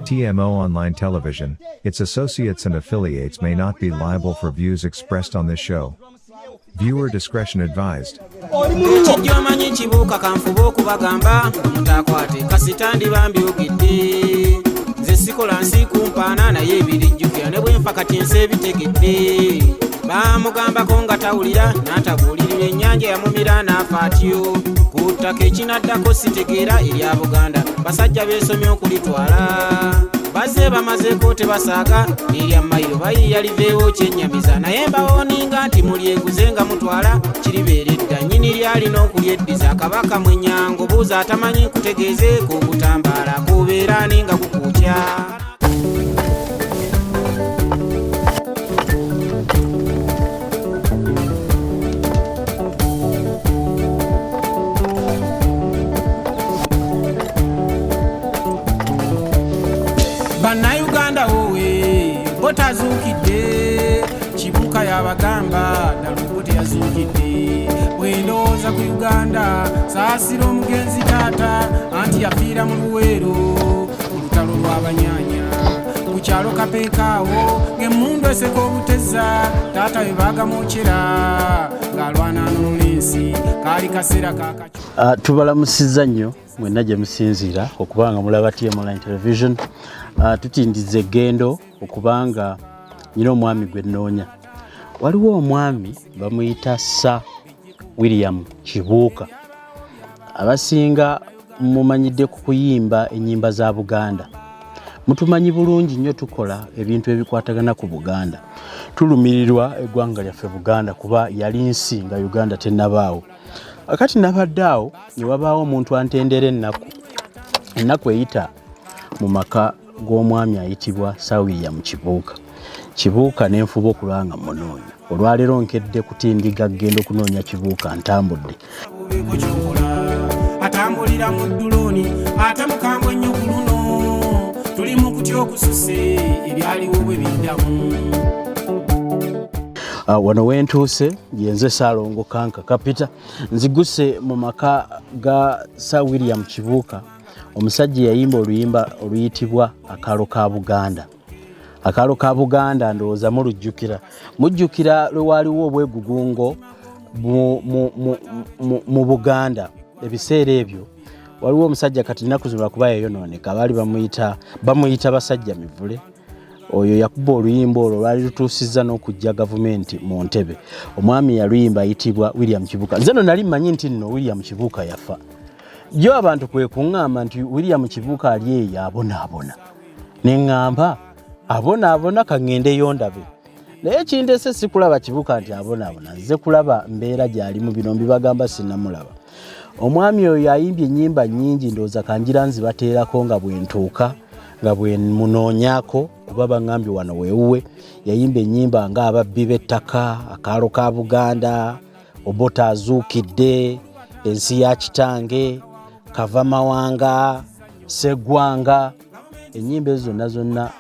TMO Online Television, its associates and affiliates may not be liable for views expressed on this show. Viewer discretion advised. Ekijjomanyi Kibuuka kanfuba okubagamba mutakwate kasitandi bambyogedde nze sikola nsi kumpaana naye ebirijjukira ne bwe nfa kati ensi ebitegedde bamugambako nga tawulira n'atabuulirira ennyanja yamumira n'afa atyo ku ttaka ekinaddako sitegeera erya Buganda basajja beesomye okulitwala bazze bamazeeko tebasaaga n'erya mayiro bayiiya liveewo kyennyamiza naye mbawooninga nti mulyeguze nga mutwala kiribeeredda nnyini lyalina okulyeddiza Kabaka mwenyango buuza atamanyi kutegeezeeko okutambaala kubeera ninga kukuukya. Bannayuganda wowe botazuukidde Kibuuka yabagamba naluko teyazuukidde bwendowooza ku Uganda saasira omugenzi taata anti yafiira mu Luweero mu lutalo lw'Abanyanya ku kyalo Kapeekaawo ng'emmundu eseka obuteza taata we baagamwokyera ng'alwana n'Olw'Ensi kaali kaseera kaakacu. Tubalamusizza nnyo mwenna gye musinziira okubanga mulaba TMO Online Television. Tutindiza eggendo okubanga nyina omwami gwe nnoonya. Waliwo omwami bamuyita Sir William Kibuuka. Abasinga mumanyidde ku kuyimba ennyimba za Buganda. Mutumanyi bulungi nnyo tukola ebintu ebikwatagana ku Buganda. Tulumirirwa eggwanga lyaffe Buganda kuba yali nsi nga Uganda tennabaawo. Akati nabadde awo ne wabaawo omuntu antendera ennaku eyita mu maka g'omwami ayitibwa Sir William Kibuuka. Kibuuka n'enfuba okulanga munoonya. Olwaleero nkedde kutindiga ggenda okunoonya Kibuuka ntambudde. Atambulira mu dduloni ate mukambwe nnyo ku luno tuli mu kutya okususe ebyaliwo bwe biddamu. Wano wentuuse yenze Saalongo Kanka Kapita nziguse mu maka ga Sir William Kibuuka. Omusajja yayimba oluyimba oluyitibwa Akalo ka Buganda. Akalo ka Buganda ndowooza mujjukira lwe waaliwo obwegugungo mu Buganda. Ebiseera ebyo waliwo omusajja kati nnaku zino lwakuba yayonooneka baali bamuyita basajja mivule. Oyo yakuba oluyimba olwo lwali lutuusizza n'okujja gavumenti mu ntebe. Omwami yaluyimba ayitibwa William Kibuuka. Nze no nali mmanyi nti nno William Kibuuka yafa. Jo abantu kwe kuŋŋamba nti William Kibuuka ali eyo abonaabona. Ne ŋŋamba abonaabona kaŋŋendeyo ndabe. Naye kindeese si kulaba Kibuuka nti abonaabona. Nze kulaba mbeera gy'ali mu bino mbibagamba sinnamulaba. Omwami oyo ayimbye ennyimba nnyingi ndowooza kanjira nzibateerako nga bwe ntuuka nga bwe munoonyaako kuba baŋŋambye wano weewuwe. Yayimba ennyimba ng'ababbi b'ettaka, Akalo ka Buganda, Obota azuukidde, ensi ya kitange, Kava mawanga, Seggwanga. Ennyimba ezo zonna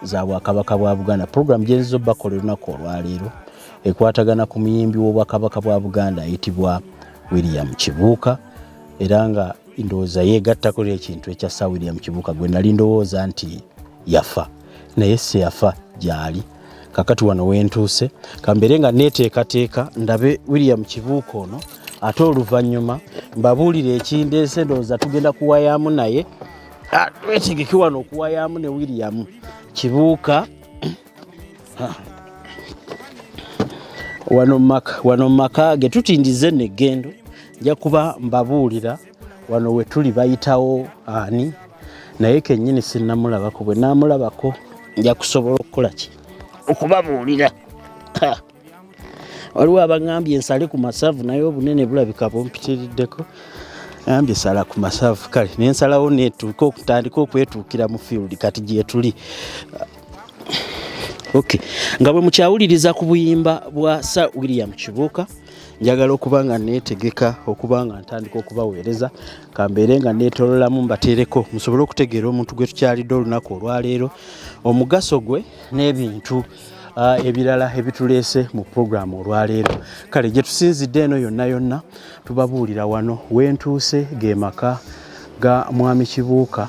za Bwakabaka bwa Buganda. Program gye nzizo bakola olunaku olwaleero ekwatagana ku muyimbi w'Obwakabaka bwa Buganda ayitibwa William Kibuuka era nga ndowooza yeegattako ekintu ekya Sir William Kibuuka gwe nali ndowooza nti yafa naye si yafa gyali. Kakati wano wentuuse kambeere nga neeteekateeka ndabe William Kibuuka ono ate oluvannyuma mbabuulire ekindeese ndowooza tugenda kuwayaamu naye. Weetegeke wano okuwayaamu ne William Kibuuka wano maka ge tutindize n'eggendo nja kuba mbabuulira wano we tuli bayitawo ani naye kennyini sinnamulabako. Bwe naamulabako nja kusobola okukola ki okubabuulira. Waliwo abaŋŋambye ensale ku masavu naye obunene bulabika bumpitiriddeko. Ngambye sala ku masavu kale nensalawo neetuuka okutandika okwetuukira mu field kati gye tuli. Okay. Nga bwe mukyawuliriza ku buyimba bwa Sir William Kibuuka njagala okuba nga neetegeka okuba nga ntandika okubaweereza kambeere nga neetololamu mbateereko musobole okutegeera omuntu gwe tukyalidde olunaku olwaleero omugaso gwe n'ebintu ebirala ebituleese mu programu olwaleero. Kale gye tusinzidde eno yonna yonna tubabuulira wano wentuuse ge maka ga mwami Kibuuka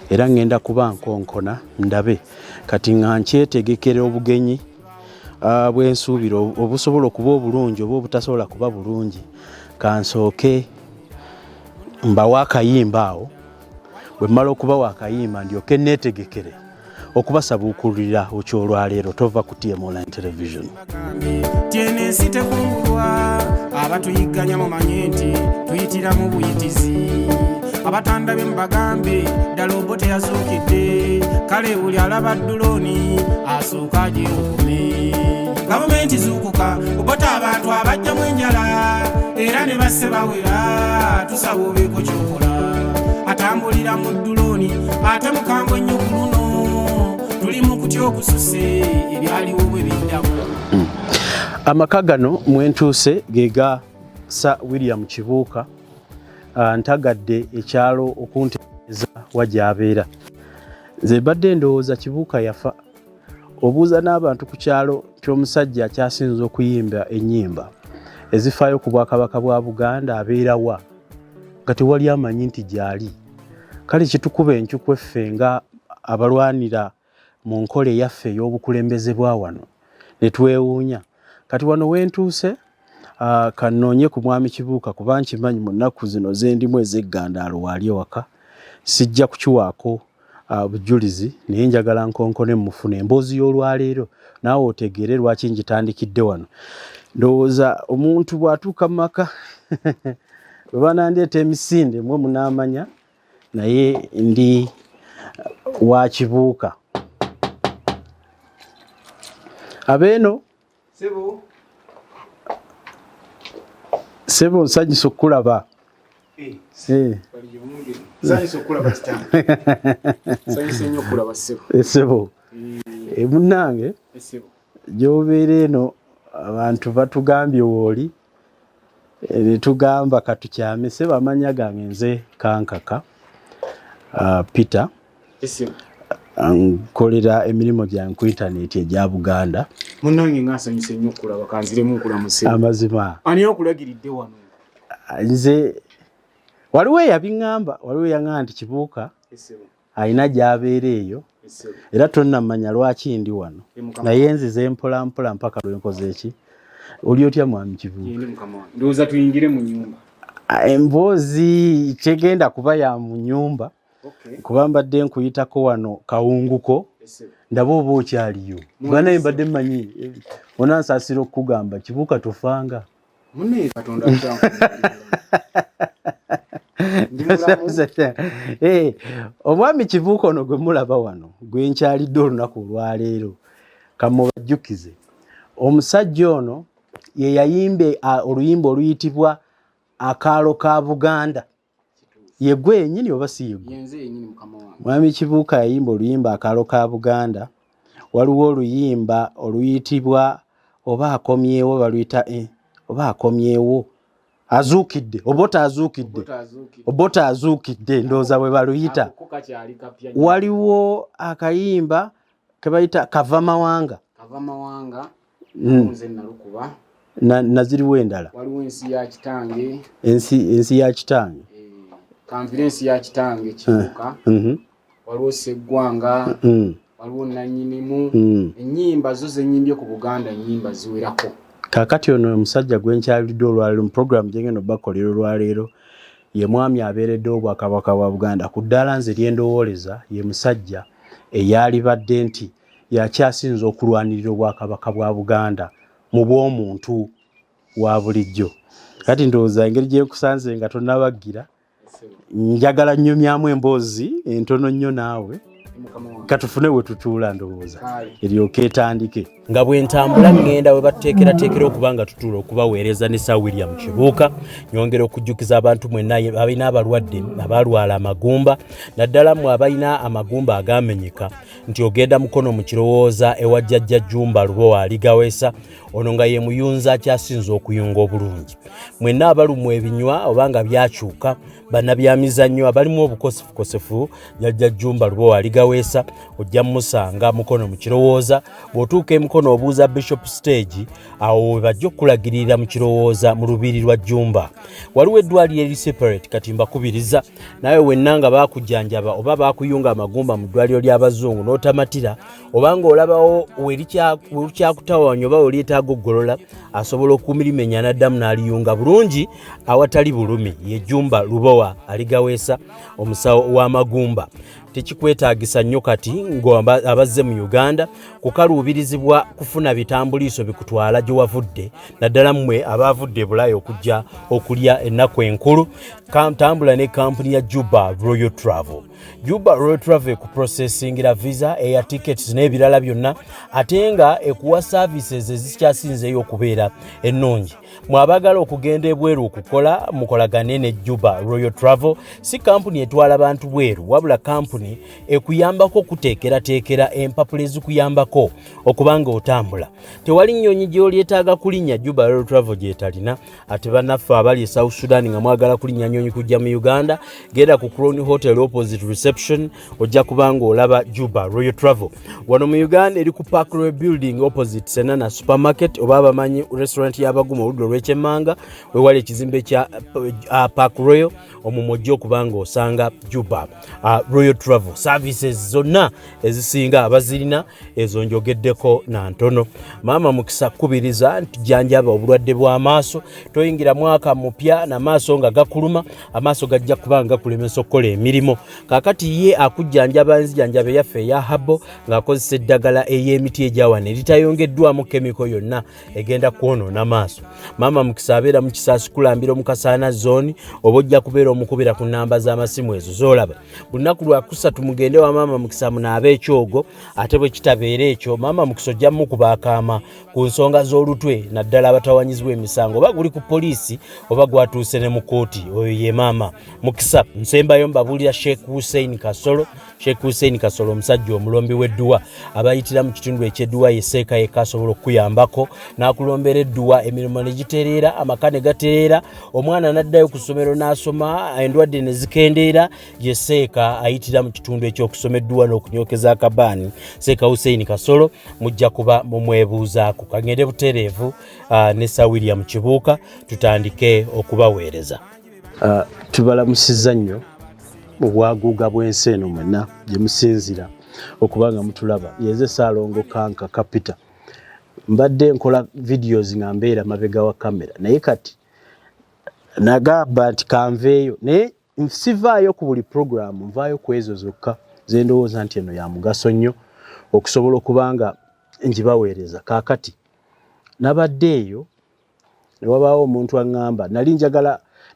era ngenda kuba nkonkona ndabe kati nga nkyetegekera obugenyi bw'ensuubira obusobola okuba obulungi oba obutasobola kuba bulungi. Kansooke mbawa akayimba awo bwe mmala okubawa akayimba ndyoke neetegekere okubasabuukulira okyolwaleero. Tova ku TM Online Television. Tyenensi tekungulwa abatuyigganya mumanye nti tuyitira mu buyitizi. Abatandabye mubagambe ddala obo teyazuukidde kale buli alaba dduloni asooka agyeokume. Gavumenti zuukuka obota abantu abajjamu enjala era ne basse bawera tusaba obeeko kyokola. Atambulira mu dduloni ate mukambwe ennyo ku luno tuli mu kutya okususe ebyaliwo bwe biddamu. Amaka gano mwentuuse ge ga Sir William Kibuuka. Ntagadde ekyalo okuntegeeza wajyabeera. Nze badde ndowooza Kibuuka yafa. Obuuza n'abantu ku kyalo ky'omusajja akyasinza okuyimba ennyimba ezifaayo ku Bwakabaka bwa Buganda abeerawa nga tewali amanyi nti gyali. Kale kitukuba enkyuku effe nga abalwanira mu nkola eyaffe ey'obukulembeze bwa wano ne twewuunya. Kati wano wentuuse kanoonye ku mwami Kibuuka kuba nkimanyi mu nnaku zino zendimu ez'eggandaalo waali ewaka. Sijja kukiwaako bujulizi naye njagala nkonkone mufune emboozi y'olwaleero naawe otegeere lwaki ngitandikidde wano. Ndowooza omuntu bw'atuuka mu maka bwe banandeeta emisinde mwe munaamanya naye ndi wa Kibuuka. Abeeno Sebo nsanyusa okulaba. Sebo munnange gy'obeera eno abantu batugambye wooli ne tugamba katukyame. Sebo amanya gange nze Kankaka Peter. Nkolera emirimu gyange ku intaneti egya Buganda. Munnange ng'asanyusa ennyo okulaba kanziremu nkulamusa. Amazima. Ani okulagiridde wano? Nze waliwo eyabiŋŋamba, waliwo eyaŋŋamba nti Kibuuka alina gy'abeera eyo era tonnamanya lwaki ndi wano naye nzize mpola mpola mpaka lwe nkoze eki. Oli otya mwami Kibuuka? Ndowooza tuyingire mu nnyumba. Emboozi kyegenda kuba ya mu nnyumba kuba mbadde nkuyitako wano kawunguko ndaba oba okyaliyo. Bwana mbadde mmanyi onansaasira okukugamba Kibuuka tofanga. Munne Katonda omwami Kibuuka ono gwe mulaba wano gwe nkyalidde olunaku olwaleero kamubajjukize. Omusajja ono ye yayimbe oluyimba oluyitibwa Akalo ka Buganda. Ye gwe yennyini oba si ye gwe? Mwami Kibuuka yayimba oluyimba Akalo ka Buganda. Waliwo oluyimba oluyitibwa oba akomyewo baluyita oba akomyewo azuukidde oba azuukidde ndowooza bwe baluyita. Waliwo akayimba ke bayita kava mawanga. Naziriwo endala. Waliwo ensi ya kitange. Ensi ya kitange. Conference ya kitange Kibuuka. Waliwo Seggwanga. Waliwo Nannyinimu. Ennyimba zo zenyimbye ku Buganda ennyimba ziwerako. Kakati ono omusajja gwe nkyalidde olwaleero mu program gyengeno bakolera olwaleero ye mwami abeeredde Obwakabaka bwa Buganda. Ku ddaala nze lyendowooleza ye musajja eyalibadde nti yakyasinza okulwanirira Obwakabaka bwa Buganda mu bw'omuntu wa bulijjo. Kati ndowooza engeri gyekusanze nga tonnabaggira njagala nnyumyamu emboozi entono nnyo naawe katufune we tutuula ndowooza eryoka etandike. Nga bwe ntambula ngenda we batuteekerateekera okuba nga tutuula okubaweereza ne Sir William Kibuuka. Nyongera okujjukiza abantu mwenna abalina abalwadde abalwala amagumba naddala mmwe abalina amagumba agamenyeka nti ogenda mukono mu kirowooza ewa jjajja Jjumba Lubowa aligawesa ono nga ye muyunza akyasinza okuyunga obulungi. Mwenna abalumwa ebinywa obanga byakyuka bannabyamizannyo abalimu obukosefukosefu Jjajja Jjumba Lubowa aligaweesa ojja musanga mukono mu kirowooza bw'otuuka emukono obuuza Bishop Stage awo we bajja okulagirira mu kirowooza mu lubiri lwa Jjumba. Waliwo eddwaliro eri separate kati mbakubiriza naye wenna nga baakujjanjaba oba baakuyunga amagumba mu ddwaliro ly'abazungu n'otamatira obanga olabawo werukyakutawanya oba weryetaaga oggolola asobola okumirimenya n'addamu n'aliyunga bulungi awatali bulumi ye Jjumba Lubowa aligaweesa omusawo w'amagumba. Tekikwetaagisa nnyo kati ng'abazze mu Uganda kukaluubirizibwa kufuna bitambuliiso bikutwala gye wavudde naddala mmwe abaavudde Bulaaya okujja okulya ennaku enkulu. Tambula ne kampuni ya Juba Royal Travel. Juba Royal Travel ekuprocessingira visa, air tickets n'ebirala byonna ate nga ekuwa services ezikyasinzeeyo okubeera ennungi. Mwabagala okugenda ebweru okukola mukolagane ne Juba Royal Travel si kampuni etwala bantu bweru wabula kampuni ekuyambako okuteekerateekera empapula ezikuyambako okubanga otambula. Tewali nnyonyi gy'olyetaaga kulinnya Juba Royal Travel gyetalina ate bannaffe abali e South Sudan nga mwagala kulinnya nnyonyi kujja mu Uganda genda ku Crown Hotel opposite reception ojja kubanga olaba Juba Royal Travel. Wano mu Uganda eri ku Park Royal Building opposite Senana Supermarket oba abamanyi restaurant y'abaguma oluddo lw'ekyemmanga wewali ekizimbe kya Park Royal omumojja okubanga osanga Juba Royal Travel. Services zonna ezisinga abazirina ezo njogeddeko na ntono. Maama Mukisa kubiriza ntujjanjaba obulwadde bw'amaaso toyingira mwaka mupya n'amaaso nga gakuluma amaaso gajja kubanga gakulemesa okukola emirimu. Kakati ye akujjanjaba nzijanjabe yaffe eya habo ng'akozesa eddagala ey'emiti egyawana eritayongeddwamu kemiko yonna egenda kwonoona maaso. Maama Mukisa abeera mu Kisaasi kulambira Mukasaana zone oba ojja kubeera omukubira ku nnamba z'amasimu ezo z'olaba. Lunaku lwa kusatu mugende wa Maama Mukisa munaabe ekyogo ate bwe kitabeera ekyo Maama Mukisa ojja mukuba akaama ku nsonga z'olutwe naddala abatawanyizibwa emisango oba guli ku poliisi oba gwatuuse ne mu kooti. Oyo ye Maama Mukisa. Nsembayo mbabuulira Sheikh Hussein Kasolo omusajja omulombi w'edduwa abayitira mu kitundu eky'edduwa yeseeka yekka asobola okuyambako n'akulombera edduwa emirimu ne gitereera amaka ne gatereera omwana n'addayo ku ssomero n'asoma endwadde ne zikendeera yeseeka ayitira mu kitundu eky'okusoma edduwa n'okunyokeza akabaani. Seeka Hussein Kasolo mujja kuba mumwebuuzaako. Kangende butereevu ne Sir William Kibuuka tutandike okubaweereza. Tubalamusizza nnyo mu bwaguuga bw'ensi eno mwenna gye musinzira okubanga mutulaba. Yeze Saalongo Kanka Kapita mbadde nkola videos nga mbeera mabega wa kamera naye kati nagamba nti kanveeyo naye sivaayo ku buli programu nvaayo ku ezo zokka ze ndowooza nti eno ya mugaso nnyo okusobola okubanga ngibaweereza. Kaakati nabadde eyo ne wabaawo omuntu aŋŋamba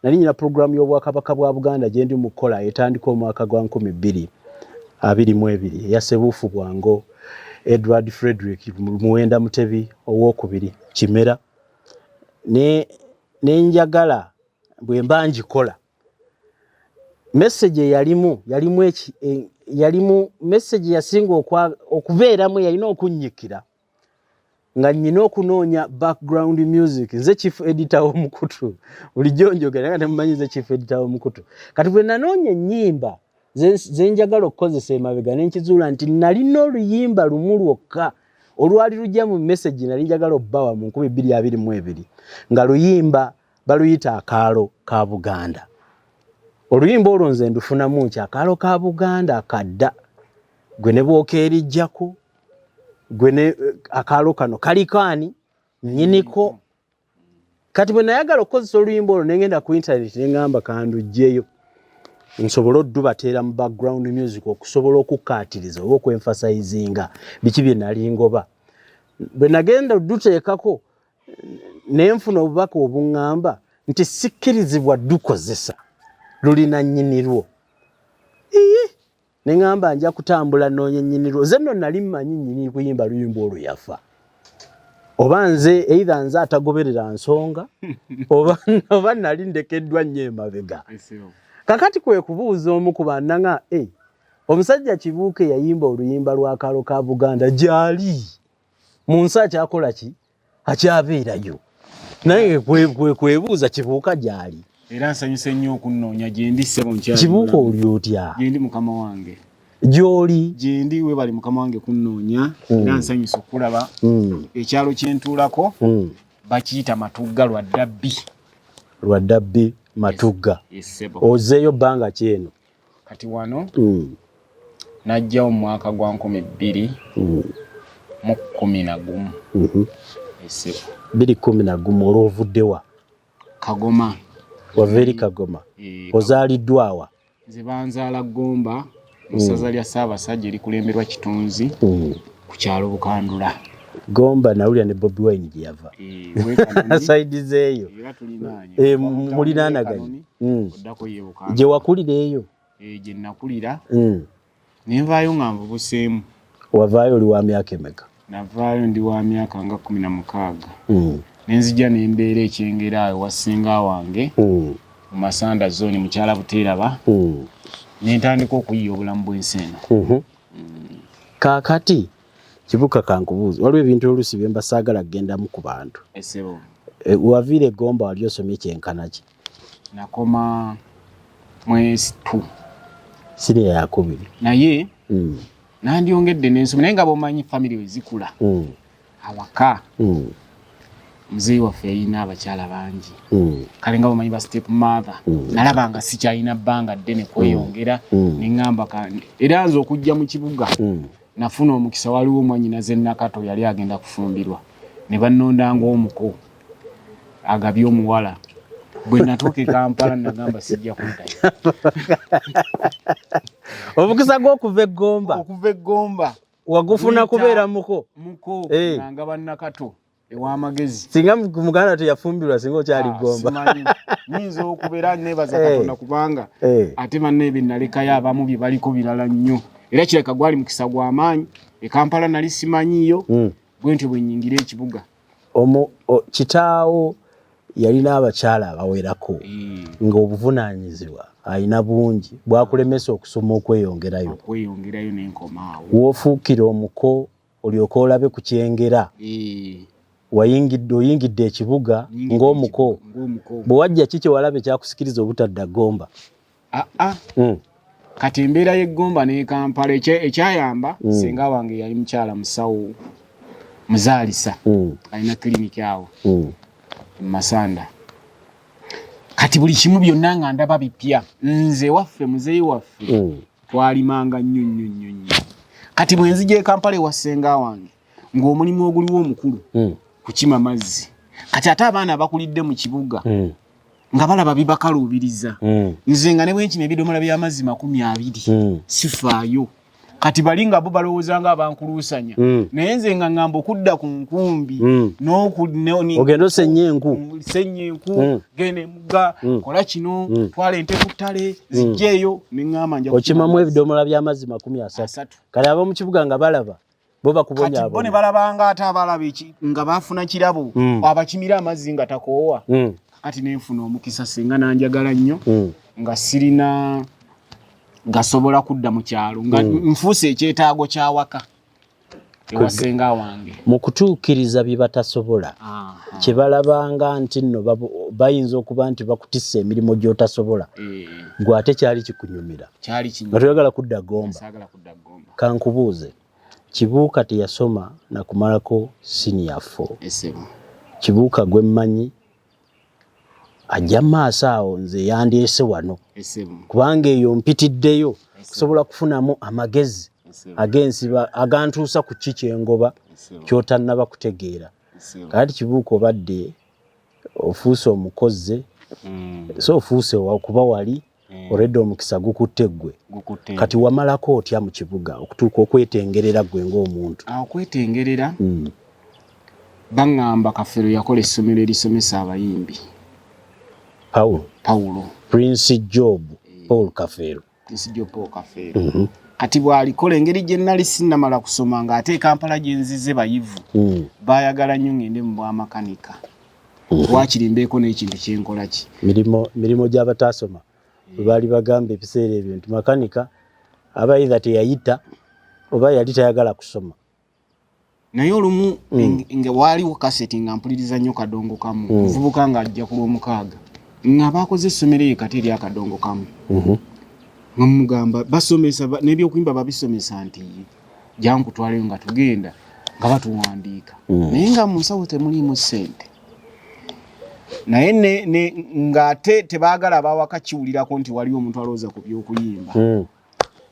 nali nyina programu y'Obwakabaka bwa Buganda gye ndi mu kukola etandika omwaka gwa 2022 eya Ssebuufu Bwango Edward Frederick Muwenda Mutebi owookubiri Kimera ne njagala bwe mba ngikola message yalimu message yasinga okubeeramu yalina okunnyikira nga nnina okunoonya background music. Nze chief editor w'omukutu bulijjo njogera nga temumanyi nze chief editor w'omukutu kati bwe nanoonya ennyimba ze njagala okukozesa emabega ne nkizuula nti nalina oluyimba lumu lwokka olwali lujja mu message nali njagala obbawa mu 2022 nga luyimba baluyita Akalo ka Buganda. Oluyimba olwo nze ndufunamu nti Akalo ka Buganda akadda gwe ne bw'okeerijjako gwe ne Akalo kano kalikaani nnyiniko. Kati bwe nayagala okukozesa oluyimba olwo nengenda ku internet nengamba kandujjeyo nsobola oddubateera mu background music okusobola okukaatiriza oba okwenfasizinga biki bye nali ngoba. Bwe nagenda odduteekako nenfuna obubaka obuŋŋamba nti sikkirizibwa dukozesa lulina nnyinirwo. Neŋŋamba nja kutambula noonye nnyinirwo. Ze nno nali mmanyi nnyini kuyimba luyimba olwo yafa. Oba nze either nze atagoberera nsonga oba nali ndekeddwa nnyo emabega. Kakati kwe kubuuza omu ku bannanga omusajja Kibuuka yayimba oluyimba lwa Akalo ka Buganda gyali mu nsi akyakola ki akyabeerayo naye kwebuuza Kibuuka gyali era nsanyuse nnyo okunnoonya gye ndi ssebo nkyali Kibuuka oli otya gye ndi mukama wange gy'oli gye ndi weebali mukama wange kunnoonya era nsanyuse okulaba ekyalo kye ntuulako bakiyita Matugga lwa Dabbi Matugga ozeeyo bbanga ki eno kati wano najjawo mu mwaka gwa 2011 ssebo 2011 olw'ovuddewa Kagoma wava eri Kagoma ozaaliddwawa nze banzaala Gomba mu ssaza lya Ssaabasajja erikulemberwa Kitunzi ku kyalo Bukandula Gomba nawulira ne Bobi Wine gye yava saidi zeeyo mulinaanaganye gye wakulira eyo gye nakulira ne nvaayo nga nvubuseemu wavaayo oli wa myaka emeka navaayo ndi wa myaka nga 16 nenzija nembeera ekyengera awo wassenga wange mu Masanda zone mukyala Buteeraba nentandika okuyiya obulamu bw'ensi eno kaakati Kibuuka kankubuuza waliwo ebintu oluusi bye mba saagala kugendamu ku bantu ssebo waviire Gomba wali osomye kyenkana ki nakoma M.i.S.O siriya yakubiri naye nandyongedde n'ensoma naye nga bw'omanyi famire we zikula awaka muzeeyi waffe yalina abakyala bangi kale nga bw'omanyi ba step mother nalaba nga sikyalina bbanga ddene kweyongera neŋŋamba era nze okujja mu kibuga nafuna omukisa waliwo omwannyinaze Nakato yali agenda kufumbirwa ne bannondanga omuko agabye omuwala bwe natuuka e Kampala nagamba sijja kuddayo omukisa gw'okuva e Gomba wagufuna kubeera muko nanga bannakato ew'amagezi singa Muganda teyafumbirwa singa okyali Gomba nyinza okubeera nebaza Katonda kubanga ate banne ebyo nalekayo abamu bye baliko birala nnyo era kireka gwali mukisa gw'amaanyi e Kampala nali simanyiyo bwe ntyo bwe nnyingira ekibuga kitaawo yalina abakyala abawerako ng'obuvunaanyizibwa alina bungi bwakulemesa okusoma okweyongerayo n'enkomaawo w'ofuukira omuko olyoka olabe ku kyengera oyingidde ekibuga ng'omuko bwe wajja ki kyewalaba ekyakusikiriza obutadda Gomba kati embeera y'eggomba ne Kampala ekyayamba senga wange yali mukyala musawo muzaalisa alina kiriniki awo Masanda kati buli kimu byonna nga ndaba bipya nze waffe muzeeyi waffe twalimanga nnyo kati bwe nzija e Kampala ewassenga wange ng'omulimu oguliwo omukulu kukima mazzi kati ate abaana bakulidde mu kibuga nga balaba bibakaluubiriza nze nga ne bwenkina ebidomola by'amazzi 20 sifaayo kati bali nga bo balowooza nga abankuluusanya naye nze nga ngamba okudda ku nkumbi ogenda osennya enku gende mugga kola kino twala ente ku ttale zijjeeyo ne ŋŋamba nja okimamu ebidomola by'amazzi 30 kale ab'omu kibuga nga balaba bo bakubonyaabona kati bo ne balabanga ate abalaba nga baafuna kirabo abakimira amazzi nga takoowa kati nenfuna omukisa singa nanjagala nnyo nga sirina gasobola kudda mu kyalo nga nfuuse ekyetaago kyawaka ewasenga wange mu kutuukiriza bye batasobola kye balabanga nti nno bayinza okuba nti bakutissa emirimu gy'otasobola gwe ate kyali kikunyumira nga toyagala kudda Gomba kankubuuze Kibuuka teyasoma nakumalako senior 4 Kibuuka gwe mmanyi ajja maaso awo nze yandyese wano kubanga eyo mpitiddeyo kusobola kufunamu amagezi agensiba agantuusa ku kikyengoba kyotannaba kutegeera kati Kibuuka obadde ofuuse omukoze so ofuuse okuba wali oredde omukisa gukutte ggwe kati wamalako otya mu kibuga okutuuka okwetengerera ggwe ng'omuntu okwetengerera baŋŋamba Kafero yakola essomero erisomesa abayimbi Paulo Prince Job Paul Kafero kati bw'alikola engeri gye nnali sinnamala kusoma nga ate Kampala gye nzize bayivu baayagala nnyo ngende mu bwamakanika wakiri mbeeko n'ekintu kyenkola ki mirimo gy'abataasoma bwe baali bagamba ebiseera ebyo nti makanika aba either teyayita oba yali tayagala kusoma naye olumu nga waaliwo kaseti nga mpuliriza nnyo kadongo kamu muvubuka nga ajja ku lw'omukaaga nga bakoze essomero eyo kati eri akadongo kamu nga mugamba basomesa n'ebyokuyimba babisomesa nti jankutwaleyo nga tugenda nga batuwandiika naye nga mu nsawo temuliimu ssente naye ng'ate tebaagala abawaka kiwulirako nti waliwo omuntu alowooza ku by'okuyimba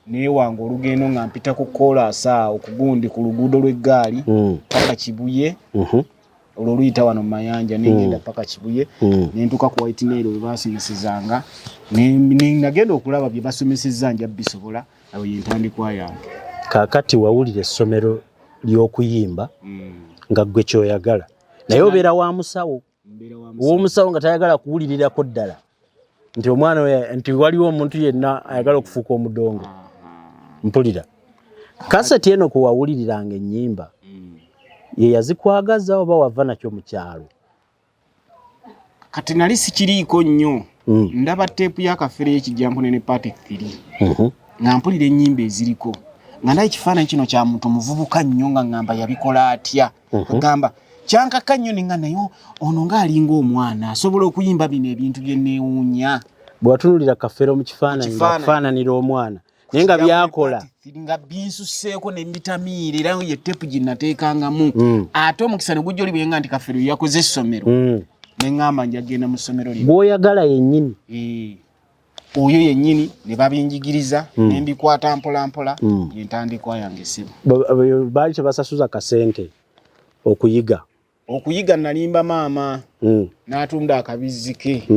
neewanga olugendo nga mpita ku koolaasi awo ku gundi ku luguudo lw'eggaali paka Kibuye olwo luyita wano mu mayanja nengenda paka Kibuye nentuuka ku White Nile we baasomesezanga nagenda okulaba bye basomesezza nja bisobola awo yentandikwa yange. Kaakati wawulira essomero ly'okuyimba nga ggwe kyoyagala naye obeera wa musawo w'omusawo nga tayagala kuwulirirako ddala nti omwana nti waliwo omuntu yenna ayagala okufuuka omudongo. Mpulira kaseti eno ku wawuliriranga ennyimba ye yazikwagaza oba wava nakyo mu kyalo? Kati nali sikiriiko nnyo ndaba teepu y'akafere y'ekijjankunene ne Part 3 nga mpulira ennyimba eziriko nga ndaba ekifaananyi kino kya muntu muvubuka nnyo nga ngamba yabikola atya agamba kyankaka nnyo ne nga naye ono ng'alinga omwana asobola okuyimba bino ebintu bye neewuunya. Bw'atunulira kafere mu kifaananyi ng'afaananira omwana naye nga byakola nga binsusseeko ne mbitamiira era ye teepu gye nateekangamu ate omukisa ne gujja oli bwenga nti kafere yakoze essomero ne ŋŋamba njagenda mu ssomero lino bw'oyagala yennyini oyo yennyini ne babinjigiriza ne mbikwata mpola mpola yentandikwa yange essimu. Baali tebasasuza kasente okuyiga nalimba maama n'atunda akabizzi ke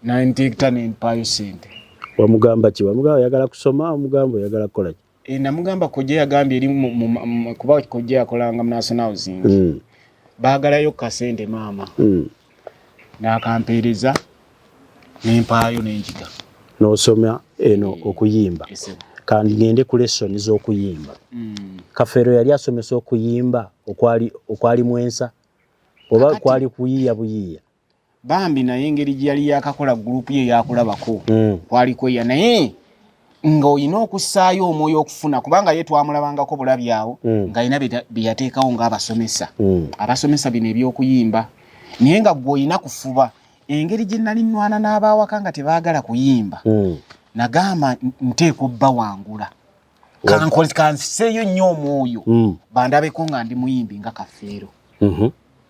nanteekta nempaayo sente. Wamugamba ki? Wamugamba oyagala kusoma? Wamugamba oyagala kukola ki? Namugamba kojja yagambye eri kuba kojja yakolanga mu National Housing baagalayo kasente maama n'akampeereza nempaayo n'enjiga n'osoma eno okuyimba. Kandi ngende ku lessoni z'okuyimba. Kafeero yali asomesa okuyimba okwali mwensa oba kwali kuyiiya buyiiya? Bambi naye engeri gye yali yakakola gurupu ye yakulabako kwali kweya naye ng'olina okussaayo omwoyo okufuna kubanga ye twamulabangako bulabi awo ng'alina bye yateekawo ng'abasomesa abasomesa bino ebyokuyimba naye nga gw'olina kufuba engeri gye nali nnwana n'abaawaka nga tebaagala kuyimba nagamba nteeka obba wangula kanseeyo nnyo omwoyo bandabeko nga ndi muyimbi nga Kafeero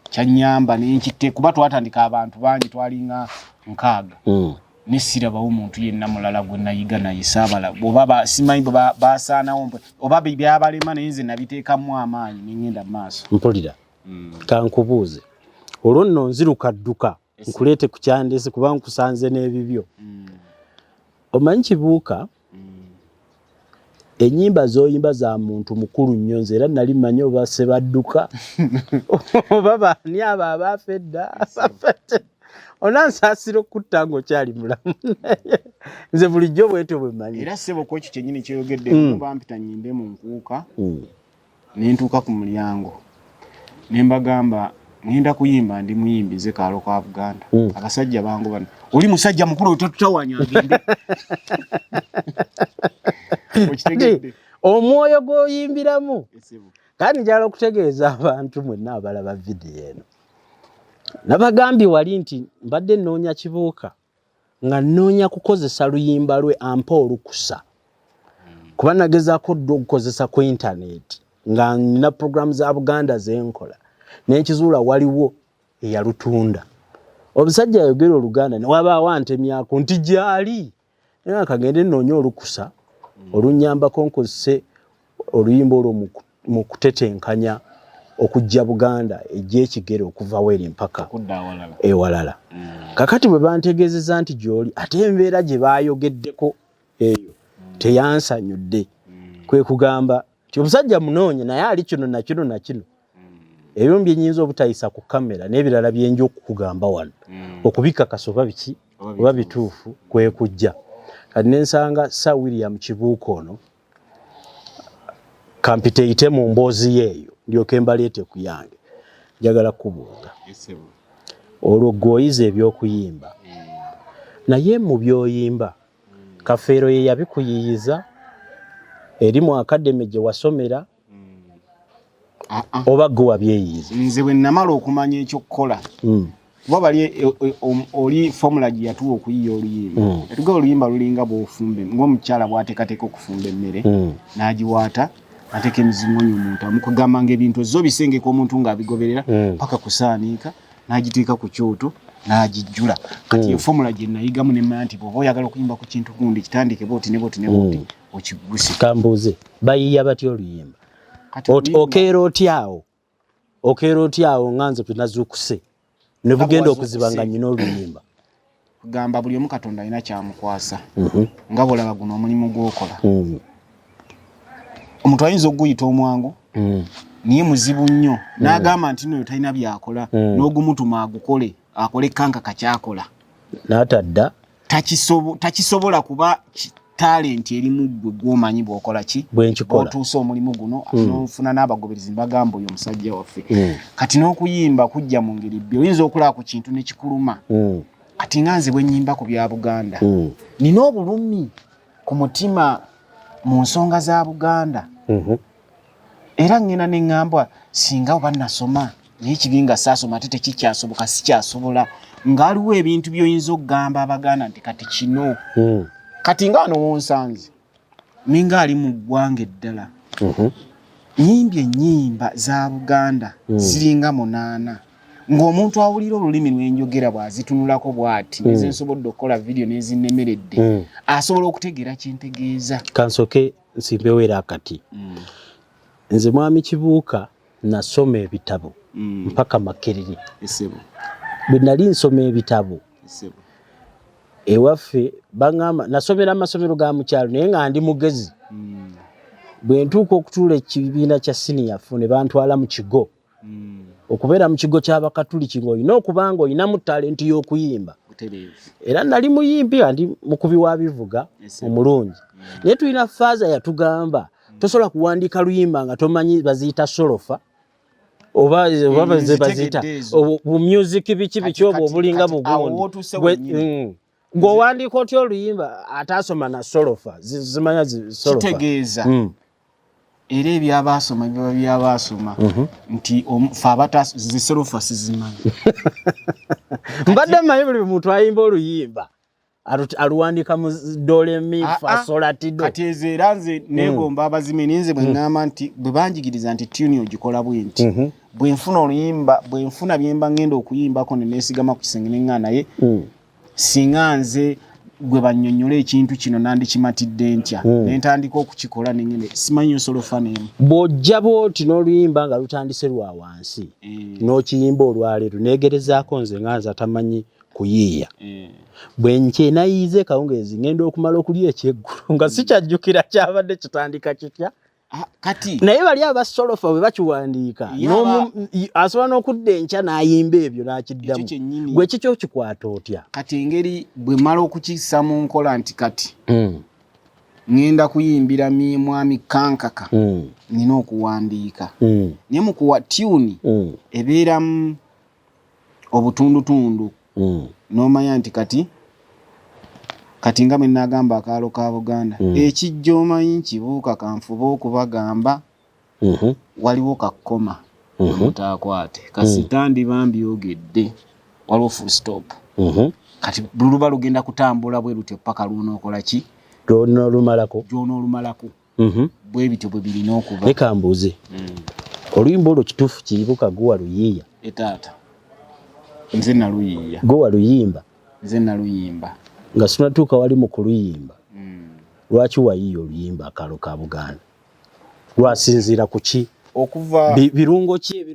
kyanyamba nenkitte kuba twatandika abantu bangi twalinga 6 nesirabawo omuntu yenna mulala gwe nayiga naye saabala oba simanyi basaanawo oba byabalema naye nze nabiteekamu amaanyi nengenda mu maaso. Mpulira kankubuuze olwo nno nziruka dduka nkuleete ku kyandesi kuba nkusanze n'ebibyo omanyi Kibuuka ennyimba z'oyimba za muntu mukulu nnyo nze era nali mmanyi oba Sebadduka oba baani abo abaafedda onansaasira okutta ng'okyali mulamu nze bulijjo bwetyo bwe mmanyi. Era ssebo ku ekyo kyennyini kyeyogedde bampita nnyimbe mu nkuuka ne ntuuka ku mulyango ne mbagamba ngenda kuyimba ndi muyimbi nze Kaalo ka Buganda abasajja bangu bano oli musajja mukulu otutawanya agende omwoyo gw'oyimbiramu kandi njala okutegeeza abantu mwenna abalaba vidiyo eno nabagambye wali nti mbadde nnoonya Kibuuka nga nnoonya kukozesa luyimba lwe ampa olukusa kuba nagezaako dda okukozesa ku intaneti nga nina programu za Buganda zenkola n'ekizuula waliwo eyalutunda omusajja ayogera Oluganda ne wabaawo antemyako nti gyali naye kagende nnoonya olukusa olunnyambako nkozese oluyimba olwo mu kutetenkanya okujja Buganda egy'ekigere okuva weri mpaka ewalala. Kakati bwe bantegeezezza nti gy'oli ate embeera gye baayogeddeko eyo teyansanyudde kwe kugamba nti omusajja munoonya naye ali kino na kino na kino ebyo byenyinza obutayisa ku kamera n'ebirala byenja okukugamba wano okubikakasa oba biki oba bituufu kwe kujja kati nensanga Sir William Kibuuka ono kampiteeyite mu mboozi yeeyo ndyoke mbaleete ku yange njagala kubuuza olwo gw'oyiza ebyokuyimba naye mu byoyimba Kafeero ye yabikuyiyiza eri mu akademi gye wasomera oba gwe wabyeyiza nze bwe namala okumanya ekyokukola kuba bali oli formula gye yatuwa okuyiya oluyimba yatuga oluyimba lulinga bw'ofumba ng'omukyala bw'ateekateeka okufumba emmere n'agiwaata ateeka emiziŋonyo omuntu amukugamba ng'ebintu zo bisengeka omuntu ng'abigoberera paka kusaaniika n'agiteeka ku kyoto n'agijjula kati yo formula gye nayigamu ne mmanya nti bw'oba oyagala okuyimba ku kintu gundi kitandike bw'oti ne bw'oti ne bw'oti okiguse kambuuze bayiya batya oluyimba okeera otyawo nga nze tunazuukuse ne bugenda okuziba nga nnyina oluyimba kugamba buli omu Katonda alina kyamukwasa nga bw'olaba guno omulimu gw'okola omuntu ayinza okuguyita omwangu niye muzibu nnyo n'agamba nti noyo talina byakola n'ogumutuma agukole akole kankaka kyakola n'atadda takisobola kuba talenti erimu gwe gw'omanyi bw'okola ki bw'otuusa omulimu guno n'ofuna n'abagoberezi mbagamba oyo omusajja waffe kati n'okuyimba kujja mu ngeri bbiri oyinza okulaba ku kintu ne kikuluma kati nga nze bwe nnyimba ku bya Buganda nina obulumi ku mutima mu nsonga za Buganda era ngenda ne ŋŋamba singa oba nasoma naye ekibinga saasoma ate tekikyasoboka sikyasobola ng'aliwo ebintu by'oyinza okugamba Abaganda nti kati kino kati nga wano wonsanze ninga ali mu ggwanga eddala nyimbye ennyimba za Buganda ziringa 8 ng'omuntu awulira olulimi lwenjogera bw'azitunulako bw'ati neze nsobodde okukola vidiyo n'ezinnemeredde asobola okutegeera kyentegeeza kansoke nsimbewo era akati nze mwami Kibuuka nasoma ebitabo mpaka Makerere bwe nali nsoma ebitabo ewaffe baŋŋamba nasomera amasomero ga mukyalo naye nga ndi mugezi bwe ntuuka okutuula ekibiina kya siniya fu ne bantwala mu kigo okubeera mu kigo ky'Abakatuliki ng'olina okuba nga olinamu talenti y'okuyimba era nali muyimbi ndi mukubi wa bivuga omulungi naye tulina faaza yatugamba tosobola kuwandiika luyimba nga tomanyi baziyita solofa oba baziyita music biki obwo obulinga bugundi ng'owandiika otya oluyimba ataasoma na solofa zimanya solofa kitegeeza era ebyabaasoma biba byabaasoma nti fe zisolofa sizimanyi mbadde mmanyi buli muntu ayimba oluyimba aluwandiika mu dole mi fa sola tido kati ezo era nze neegomba abazimi ninze bwe ŋŋamba nti bwe banjigiriza nti tuni ogikola bwenti bwe nfuna oluyimba bwe nfuna bye mba ngenda okuyimbako ne neesigama ku kisenge ne ŋŋaa naye singa nze gwe bannyonnyola ekintu kino nandikimatidde ntya ne ntandika okukikola nengende simanyi nsolofa n'emu bw'ojja bw'oti n'oluyimba nga lutandise lwa wansi n'okiyimba olwaleero neegerezaako nze nga nze atamanyi kuyiiya bwe nkyenayiize kawungeezi ngenda okumala okulya ekyeggulu nga sikyajjukira kyabadde kitandika kitya kati naye bali abasolofa bwe bakiwandiika asobola n'okudda enkya n'ayimba ebyo n'akiddamu gwe kiki okikwata otya kati engeri bwe mala okukissa mu nkola nti kati ngenda kuyimbira mwami kankaka nina okuwandiika naye mu kuwa tuni ebeeramu obutundutundu n'omanya nti kati nga bwe nagamba Akalo ka Buganda ekijja omanyi Kibuuka kanfuba okubagamba waliwo kakoma mutaakwate kasita ndiba mbyogedde waliwo full stop kati luba lugenda kutambula bwe lutyo paka lunokola ki gy'onoolumalako bwe bityo bwe birina okuba leka mbuuze oluyimba olwo kituufu Kibuuka guwa luyiiya etaata nze naluyiiya guwa luyimba nze naluyimba nga sinatuuka wali mu kuluyimba lwaki wayiiya oluyimba Akalo ka Buganda lwasinziira ku ki okuva birungo ki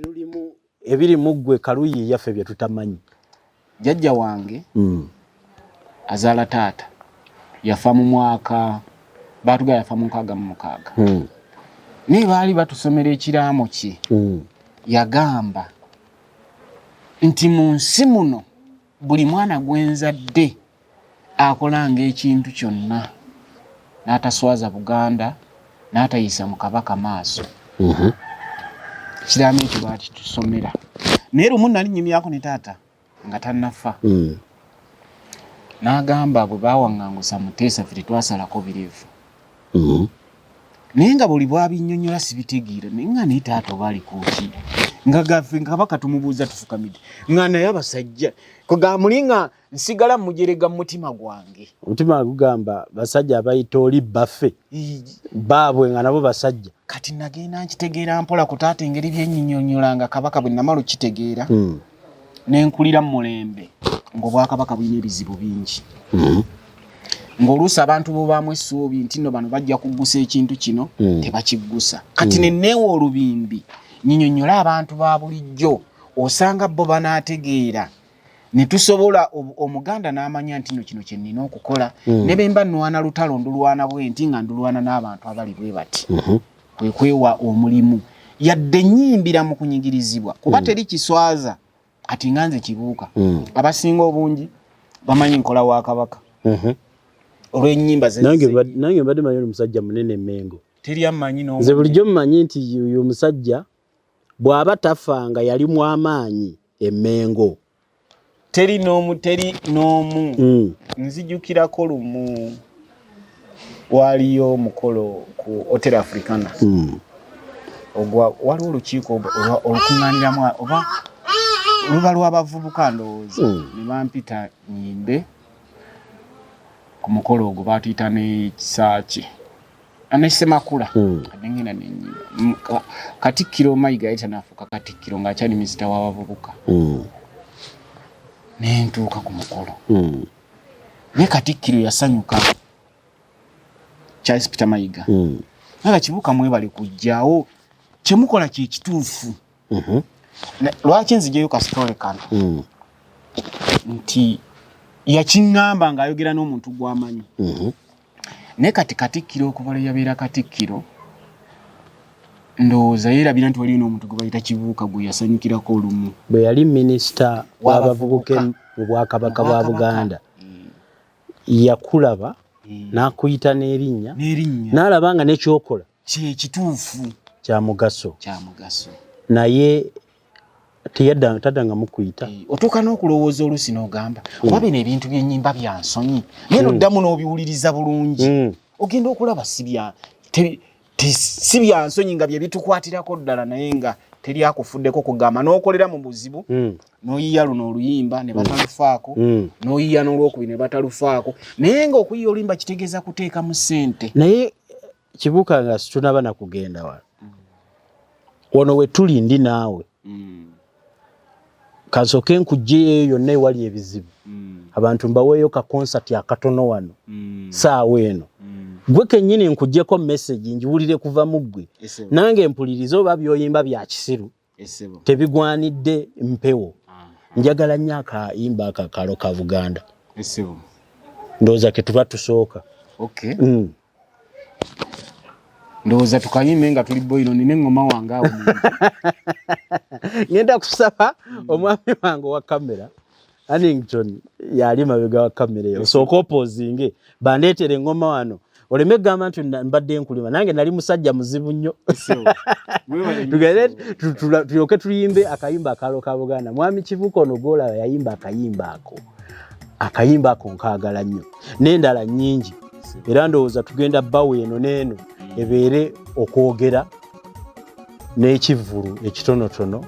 ebiri mu ggwe kaluyiiya ffe bye tutamanyi jjajja wange azaala taata yafa mu mwaka baatuga yafa mu 66 naye baali batusomera ekiraamo kye yagamba nti mu nsi muno buli mwana gwenzadde akolanga ekintu kyonna n'ataswaza Buganda n'atayisa mu Kabaka maaso kiraamo ekyo baati tusomera naye lumu nali nnyumyako ne taata nga tannafa n'agamba bwe baawaŋŋangusa Muteesa ffe tetwasalako birevu naye nga buli bwabinnyonnyola sibitegeera naye nga naye taata bali kuki nga gaffe Kabaka tumubuuza tufukamidde nga naye abasajja kugamulinga nsigala mujerega mutima gwange mutima gugamba basajja abayita oli baffe baabwe nga nabo basajja kati nagenda nkitegeera mpola ku taata engeri byennyinnyonnyolanga Kabaka bwe namalu kitegeera nenkulira mu mulembe ng'Obwakabaka bulina ebizibu bingi ng'oluusi abantu bo baamu essuubi nti nno bano bajja kuggusa ekintu kino tebakiggusa kati neneewa olubimbi nnyinnyonnyola abantu ba bulijjo osanga bo banaategeera ne tusobola Omuganda n'amanya nti nno kino kye nnina okukola ne bwe mba nnwana lutalo ndulwana bwenti nga ndulwana n'abantu abali bwe bati kwe kwewa omulimu yadde Eyayimbira mu kunyigirizibwa kuba teri kiswaza ati nga nze Kibuuka abasinga obungi bamanyi nkola wa Kabaka olw'ennyimba nange mbadde manyi omusajja munene Mengo teri amanyi n'omu nze bulijjo mmanyi nti uyo omusajja bw'aba tafanga yali mu amaanyi Mengo teri n'omu nzijukirako lumu waliyo omukolo ku Hotel Africana ogwa waliwo olukiiko olukuŋŋaaniramu oba luba lw'abavubuka ndowooza ne bampita nyimbe ku mukolo ogwo baatuyita n'ekisaaki anesemakula adengena nenyimba Katikkiro Mayiga yali tanaafuuka Katikkiro ng'akyali minisita w'abavubuka nentuuka ku mukolo ne Katikkiro yasanyuka Charles Peter Mayiga nga Kibuuka mwebale kujjaawo kyemukola kye kituufu lwaki nzijeyo kasitole kano nti yakiŋŋamba ng'ayogera n'omuntu gw'amanyi ne kati Katikkiro okuva lwe yabeera Katikkiro ndowooza yeerabira nti waliyo n'omuntu gwe bayita Kibuuka gwe yasanyukirako olumu bwe yali minisita w'abavubuka mu Bwakabaka bwa Buganda yakulaba n'akuyita n'erinnya n'alaba nga n'ekyokola kye kituufu kya mugaso naye taddanga mukuyita otuuka n'okulowooza oluusi n'ogamba oba bino ebintu by'ennyimba bya nsonyi naye noddamu n'obiwuliriza bulungi ogenda okulaba si bya nsonyi nga bye bitukwatirako ddala naye nga teri akufuddeko kugamba n'okolera mu buzibu n'oyiya luno oluyimba ne batalufaako n'oyiya n'olwokubiri ne batalufaako naye nga okuyiya oluyimba kitegeeza kuteeka mu ssente naye Kibuuka nga situnaba na kugenda wano we tuli ndi naawe kansooke nkugjeyo yonna ewali ebizibu abantu mbaweeyo ka concert akatono wano saawa eno gwe kennyini nkuggyeko message njiwulire kuva mu ggwe nange mpulirize oba byoyimba bya kisiru tebigwanidde mpewo njagala nnyo akayimba Akalo ka Buganda ndowooza ke tuba tusooka ndowooza tukayimbe nga tuli boyiro nina eŋŋoma wange awo ngenda kusaba omwami wange wa kamera Annington yali mabega wa kamera eyo osooka opoozinge bandeetere eŋŋoma wano oleme gamba nti mbadde nkulima nange nali musajja muzibu nnyo tugende tulyoke tuyimbe akayimba Akalo ka Buganda mwami Kibuuka ono gwolaba yayimba akayimba ako nkaagala nnyo n'endala nnyingi era ndowooza tugenda bbawo eno n'eno ebeere okwogera n'ekivvulu ekitonotono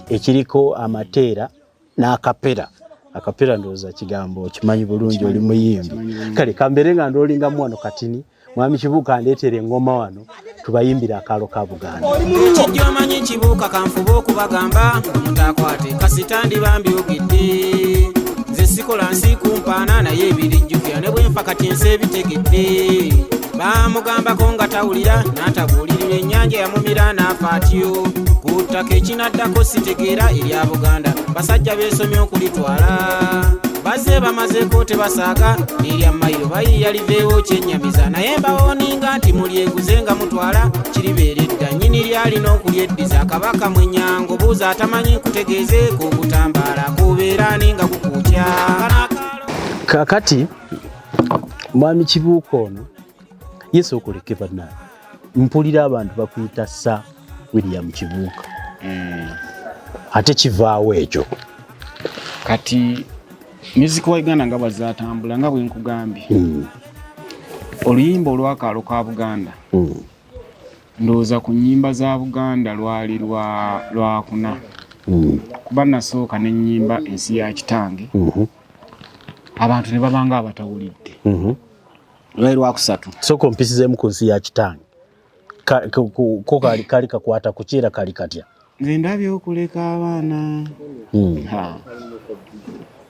ekiriko amateera n'akapera ndowooza kigambo okimanyi bulungi oli muyimbi kale kambeere nga ndoolingamu wano katini mwami Kibuuka andeetera eŋŋoma wano tubayimbira Akalo ka Buganda ekijja omanyi Kibuuka kanfuba okubagamba mutakwate kasita ndibambyogedde nze sikola nsi kumpaana naye ebirijjukira ne bwe nfa kati ensi ebitegedde bamugambako nga tawulira n'atabuulirira ennyanja yamumira n'afa atyo ku ttaka ekinaddako sitegeera erya Buganda basajja beesomye okulitwala bazze bamazeeko tebasaaga n'erya mayiro bayiiya liveewo kyennyamiza naye mbawooninga nti mulyeguze nga mutwala kiribeeredda nnyini lyalina okulyeddiza Kabaka mwenyango buuza atamanyi kutegeezeeko okutambaala kubeera ninga kukuukya kakati mwami Kibuuka ono Yesu okuleke bannange mpulira abantu bakuyita Sir William Kibuuka ate kivaawo ekyo kati music wa Uganda nga bwazatambula nga bwe nkugambye oluyimba olw'Akalo ka Buganda ndowooza ku nnyimba za Buganda lwali lwakuna kuba nasooka n'ennyimba ensi ya kitange abantu ne babanga abatawulidde lwali lwakusatu sooka ompisizeemu ku nsi ya kitange ko kali kakwata ku kiera kali katya nze ndabye okuleka abaana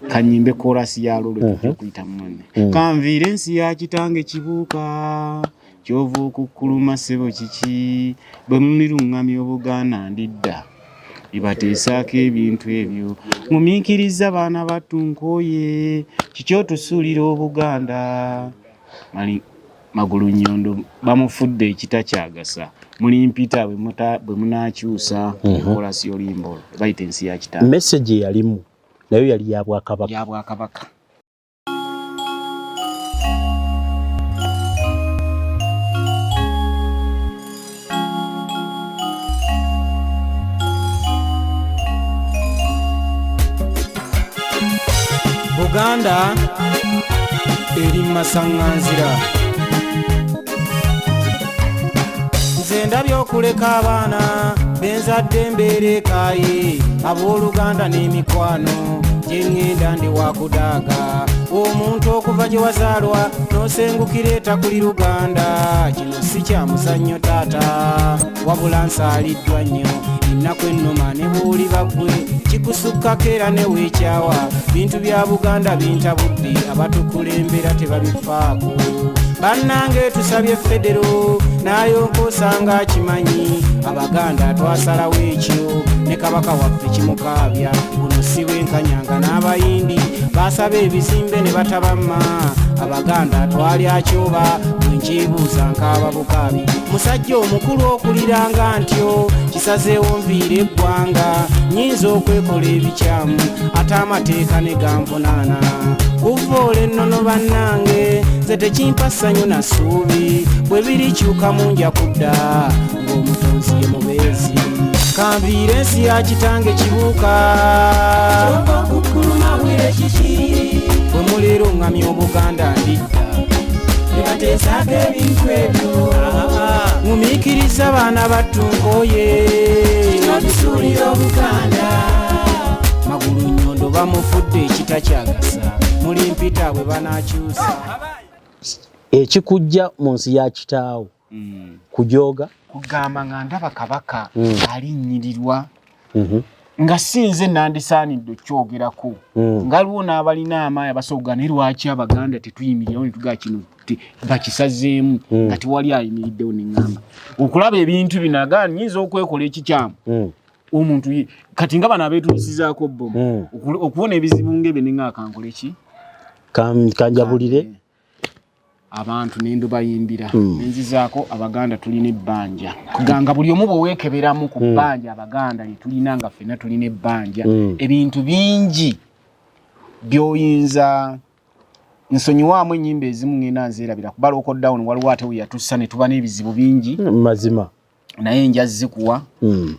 kanyimbe korasi ya lolo tukuyita mwanne kanviire ensi ya kitange Kibuuka kyova okukuluma ssebo kiki bwe mulirungamya Obuganda ndidda bibateesaako ebintu ebyo mumiikiriza baana battu nkooye kiki otusuulira Obuganda magulu nnyondo bamufudde ekitakyagasa mulimpita bwe munaakyusa korasi y'oluyimba bayita ensi ya kitange message yalimu nayo yali ya Bwakabaka Buganda eri masaŋŋanzira nze ndabye okuleka abaana benzadde mbeerekaye abooluganda n'emikwano gye ŋŋenda ndi wakudaaga omuntu okuva gye wazaalwa n'osengukira etakuli Luganda kino si kya muzannyo taata wabula nsaaliddwa nnyo ennaku ennuma ne buuli baggwe kikusukkako era ne weekyawa bintu bya Buganda bintabudde abatukulembera tebabifaako bannange tusabye federo n'ayonkosanga akimanyi Abaganda twasalawo ekyo ne Kabaka waffe kimukaabya buno si bwenkanyanga n'abayindi basaba ebizimbe ne batabamma Abaganda twali akyoba bwenkyebuuza nkaaba bukaabi musajja omukulu okuliranga ntyo kisazeewo nviire eggwanga nyinza okwekola ebikyamu ate amateeka ne ganvunaana kuvoola ennono bannange nze tekimpa ssanyu na ssuubi bwe birikyuka munja kudda ng'omutonzi ye mubeezi kanviire ensi ya kitange Kibuuka bwe mulirungamya Obuganda ndidda bibateesaako ebintu ebyo mumiikiriza abaana battu nkooye kinotusuulira Obuganda magulu nnyondo bamufudde ekitakyagasa mulimpita bwe banaakyusa ekikujja mu nsi ya kitaawo kujooga kugamba nga ndaba Kabaka alinnyirirwa nga sinze nandisaanidde okyogerako ngaliwo n'abalina amaanyi abasobola ne lwaki Abaganda tetuyimirirawo ne tugaa kino bakisazeemu nga tewali ayimiriddewo ne ŋŋamba okulaba ebintu bino agaa nnyinza okwekola ekikyamu omuntu kati nga bano abeetuusizaako bbomu okubona ebizibu ng'ebyo ne ŋŋaakankole ki kanjabulire abantu nendo bayimbira nenzizaako Abaganda tulina ebbanja kuganga buli omu bweweekeberamu ku bbanja Abaganda tulina nga ffenna tulina ebbanja ebintu bingi byoyinza nsonyiwaamu ennyimba ezimu ngenda nzeerabira kuba lockdown waliwo ate weyatussa ne tuba n'ebizibu bingi mazima naye nja zikuwa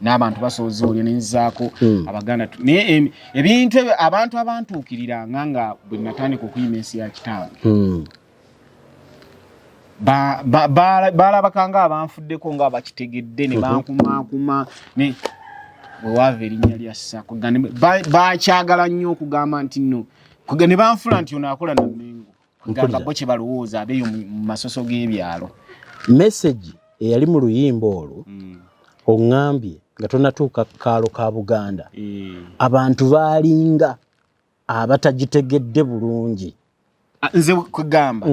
n'abantu basoboze olyo nenzizaako Abaganda naye ebintu abantu abantuukiriranga nga bwe natandika okuyima ensi ya kitange balabakanga abanfuddeko nga abakitegedde ne bankumaakuma ne bwe waava erinnya lya Ssaako bakyagala nnyo okugamba nti nno ne banfula nti ono akola na Mmengo kugamba bo kye balowooza abeeyo mu masoso g'ebyalo message eyali mu luyimba olwo oŋŋambye nga tonatuuka kaalo ka Buganda abantu baalinga abatagitegedde bulungi nze kugamba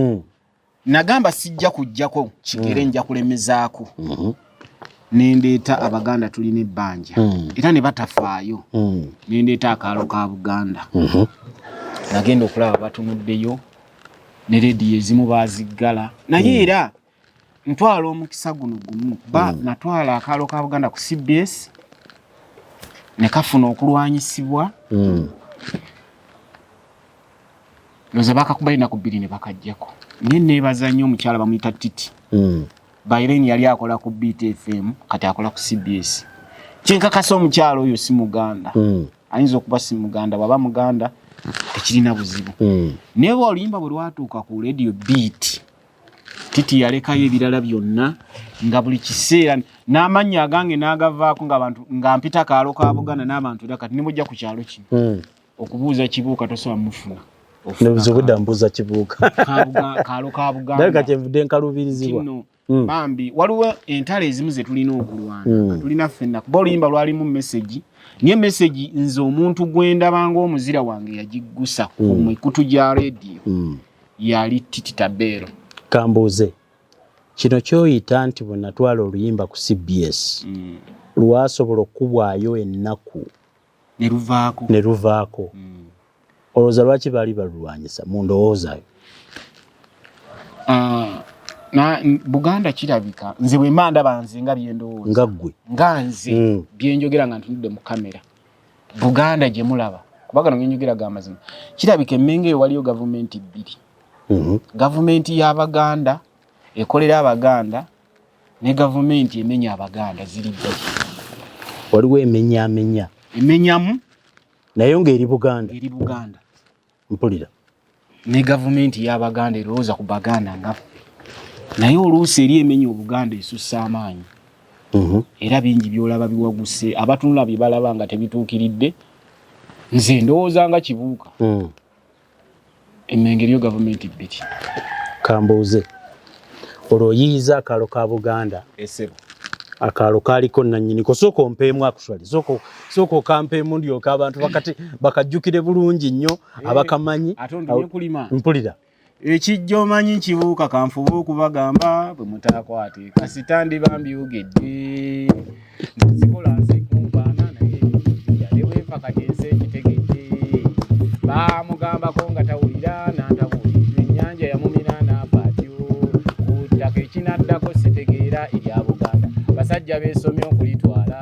nagamba sijja kujjako kigere nja kulemezaako nendeeta Abaganda tulina ebbanja era ne batafaayo nendeeta akaalo ka Buganda nagenda okulaba batunuddeyo ne rediyo ezimu baaziggala naye era ntwala omukisa guno gumu natwala akaalo ka Buganda ku CBS ne kafuna okulwanyisibwa loza bakakubalina ku bbiri ne bakajjako naye neebaza nnyo omukyala bamuyita Titi Baireni yali akola ku BTFM kati akola ku CBS kyenkakasa omukyala oyo si Muganda ayinza okuba si Muganda waba Muganda tekirina buzibu naye oluyimba bwe lwatuuka ku radio beat Titi yalekayo ebirala byonna nga buli kiseera n'amannya agange n'agavaako nga mpita Akalo ka Buganda n'abantu era kati nimujja ku kyalo kino okubuuza Kibuuka tosobola mufuna nebuzobudda mbuuza Kibuuka Akalo ka Buganda dalika kyenvudde nkaluubirizibwa bambi waliwo entalo ezimu ze tulina okulwana tulina ffenna kuba oluyimba lwalimu message niye message nze omuntu gwendabanga omuzira wange yagiggusa ku mikutu gya radio yali Tititabero. Kambuuze kino kyoyita nti bwe natwala oluyimba ku CBS lwasobola okubwayo ennaku ne luvaako olowooza lwaki baali balulwanyisa mu ndowoozayo? Buganda kirabika nze bwe manda banzinga byendowooza nga ggwe nga nze byenjogera nga ntudde mu kamera Buganda gye mulaba kubagano ngenjogera ga mazima kirabika emmenge eyo waliyo gavumenti bbiri gavumenti y'Abaganda ekolera Abaganda ne gavumenti emenya Abaganda ziri bbiri waliwo emenyamu naye ng'eri Buganda mpulira ne gavumenti y'Abaganda erowooza ku Baganda nga naye oluusi eri emenya Obuganda esussa amaanyi era bingi byolaba biwaguse abatunula bye balaba nga tebituukiridde nze ndowooza nga Kibuuka emmenge eriyo gavumenti bbiri. Kambuuze olwo oyiyiza Akalo ka Buganda Akalo kaliko nannyiniko sooka ompeemu akuswali sooka okampeemu ndyoka abantu bakajjukire bulungi nnyo abakamanyi mpulira ekijja omanyi Kibuuka kanfuba okubagamba bwe mutaakwate kasita ndi bambyogedde nzikola nsikumpaana naye yalewempa kati ensi ekitegedde baamugambako nga tawulira n'antabuulirwa ennyanja yamumira n'afaatyo ku ttaka ekinaddako sitegeera erya Buganda basajja beesomye okulitwala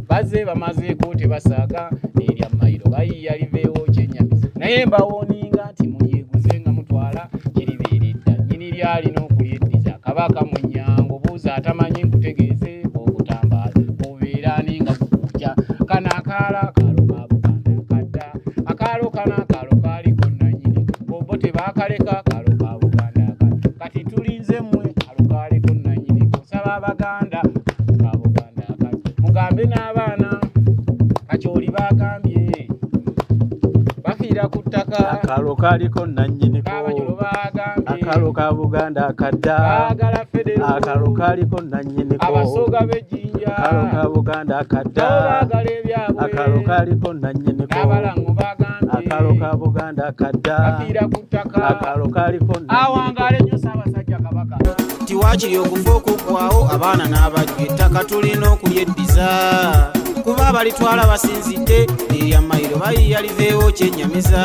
bazze bamazeeko tebasaaga n'erya mayiro bayiya liveewo kyennyamiza naye mbawooninga nti mulyeguze nga mutwala kiribeeredda nnyini lyalina okulyeddiza Kabaka mu nnyango buuza atamanyi nkutegeeze okutambaaza obeera ninga kukuukya kana akaala Akalo ka Buganda kadda Akalo kana Akalo kaliko nannyini bo tebaakaleka Akalo ka Buganda kati tulinze mmwe Akalo kaliko nannyini kusaba Abaganda ka Buganda mugambe n'abaana kakyoli bagambye bafiira ku ttaka Akalo kaliko nannyiniko Akalo ka Buganda kadda Akalo kaliko nannyiniko abasoga b'ejjinja Akalo ka Buganda kadda Akalo kaliko nannyiniko abalango bagambye Akalo ka Buganda kadda bafiira ku ttaka Akalo kaliko nannyiniko awangaale nnyo Ssaabasajja Kabaka tiwaakiri okufa okuggwawo abaana n'abajja ettaka tulina okulyeddiza kuba balitwala basinzidde erya mayiro bayiya liveewo kyennyamiza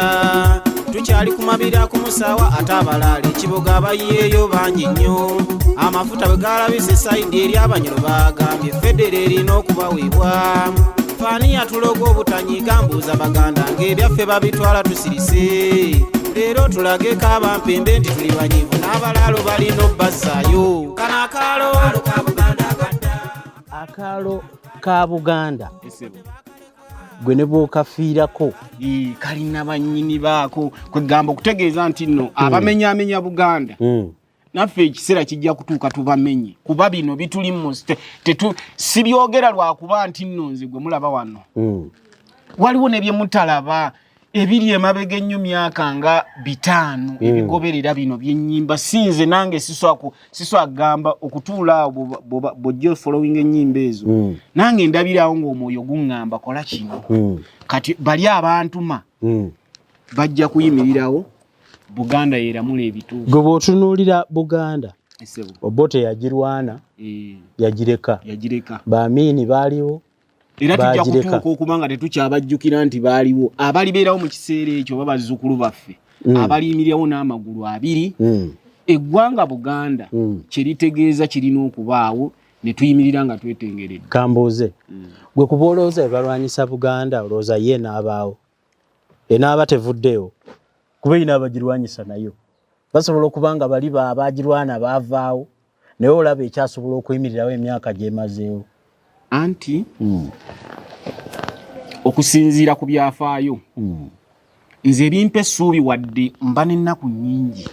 tukyali kumabira ku musaawa ate abalaala ekiboga abayiyeeyo bangi nnyo amafuta bwe galabise sayidi eri abanyolo bagambye federo erina okubaweebwa faani yatuloga obutanyiika mbuuza Baganda ng'ebyaffe babitwala tusirise leero tulageko abampembe nti tuli banyivu n'abalaalo balina obbazzaayo kana Akalo ka Buganda gwe ne bw'okafiirako kalina bannyini baako kwegamba okutegeeza nti nno abamenyaamenya Buganda naffe ekiseera kijja kutuuka tubamenye kuba bino bitulimu si byogera lwakuba nti nno nze gwe mulaba wano waliwo ne bye mutalaba ebiri emabega ennyo myaka nga 5 ebigoberera bino by'ennyimba sinze nange siswa gamba okutuula awo bw'ojja following ennyimba ezo nange ndabirawo ng'omwoyo guŋŋamba kola kino kati bali abantuma bajja kuyimirirawo Buganda yeeramula ebituufu gwe bw'otunuulira Buganda Obote yagirwana yagireka baamiini baaliwo era tujja kutuuka okubanga tetukyabajjukira nti baaliwo abalibeerawo mu kiseera ekyo oba bazzukulu baffe abaliyimirirawo n'amagulu 2 eggwanga Buganda kyeritegeeza kirina okubaawo ne tuyimirira nga twetengeredde. Kambuuze gwe kuba olowooza ebalwanyisa Buganda olowooza ye n'abaawo enaaba tevuddeyo kuba ina abagirwanyisa nayo basobola okuba nga bali baabagirwana baavaawo naye olaba ekyasobola okuyimirirawo emyaka gyemazeewo anti okusinziira ku byafaayo nze ebimpa essuubi wadde mba n'ennaku nnyingi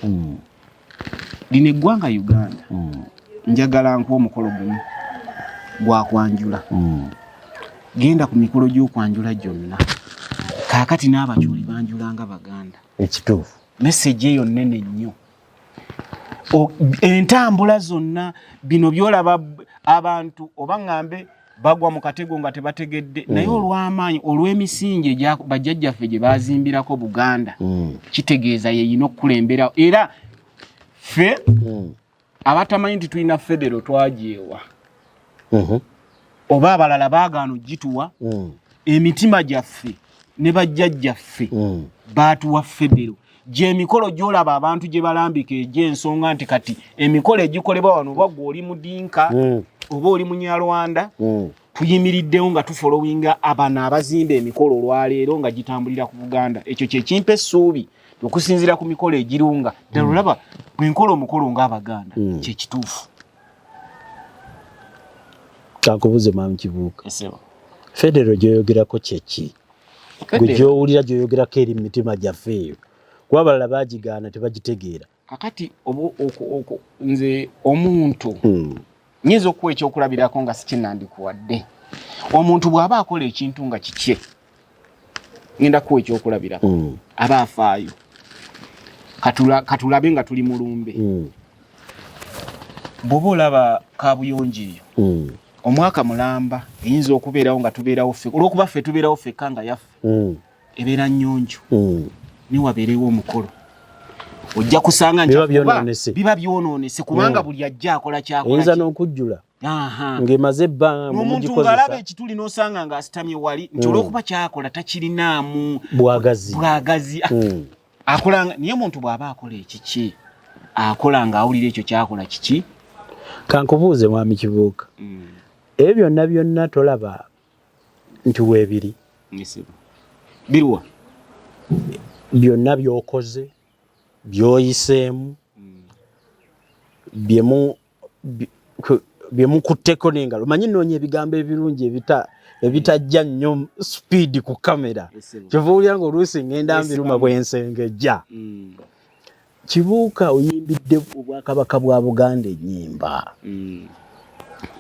lino eggwanga Uganda njagala nkuwa omukolo gumu gwa kwanjula. Genda ku mikolo gy'okwanjula gyonna. Kaakati n'abakyoli banjulanga Baganda. Ekituufu. Message eyo nnene nnyo. Entambula zonna bino byolaba abantu oba ngambe bagwa mu katego nga tebategedde naye olw'amaanyi olw'emisingi bajjajjaffe gye bazimbirako Buganda kitegeeza yeyina okukulembera era ffe abatamanyi nti tulina federo twajeewa oba abalala baagaana ogituwa emitima gyaffe ne bajjajjaffe baatuwa federo gy'emikolo gy'olaba abantu gye balambika egy'ensonga nti kati emikolo egikolebwa wano oba gwe oli mudinka oba oli munyalwanda tuyimiriddewo nga tufolowinga abana abazimba emikolo olwaleero nga gitambulira ku Buganda. Ekyo kye kimpa essuubi okusinziira ku mikolo egirunga ddala olaba bwe nkola omukolo ng'Abaganda kye kituufu. Kankubuze Maami Kibuuka. Federo gy'oyogerako kye ki? Gwe gy'owulira gy'oyogerako eri mitima gyaffe eyo. Kuba abalala baagigaana tebagitegeera. Kakati nze omuntu nyinza okuwa ekyokulabirako nga sikinandikuwadde. Omuntu bw'aba akola ekintu nga kikye ngenda kuwa ekyokulabirako aba afaayo. Katulabe nga tuli mulumbe. Bw'oba olaba kaabuyonjo eyo omwaka mulamba eyinza okubeerawo nga tubeerawo ffe olw'okuba ffe tubeerawo ffekka nga yaffe ebeera nnyonjo niwabeerewo omukolo ojja kusanga biba byonoonese kubanga buli ajja akola kyakola oyinza n'okujjula ng'emaze ebbanga omuntu ng'alaba ekituli n'osanga ng'asitamye wali nti olw'okuba kyakola takirinaamu bwagazi akolanga naye omuntu bw'aba akola ekiki akola ng'awulira ekyo kyakola kiki. Kankubuuze Mwami Kibuuka ebyo byonna byonna tolaba nti weebiri biruwa byonna by'okoze by'oyiseemu byemukutteko n'engalo manyi nnoonya ebigambo ebirungi ebitajja nnyo speed ku kamera kyova owulira ng'oluusi ngenda mbiruma bwensengejja. Kibuuka oyimbidde obwakabaka bwa Buganda ennyimba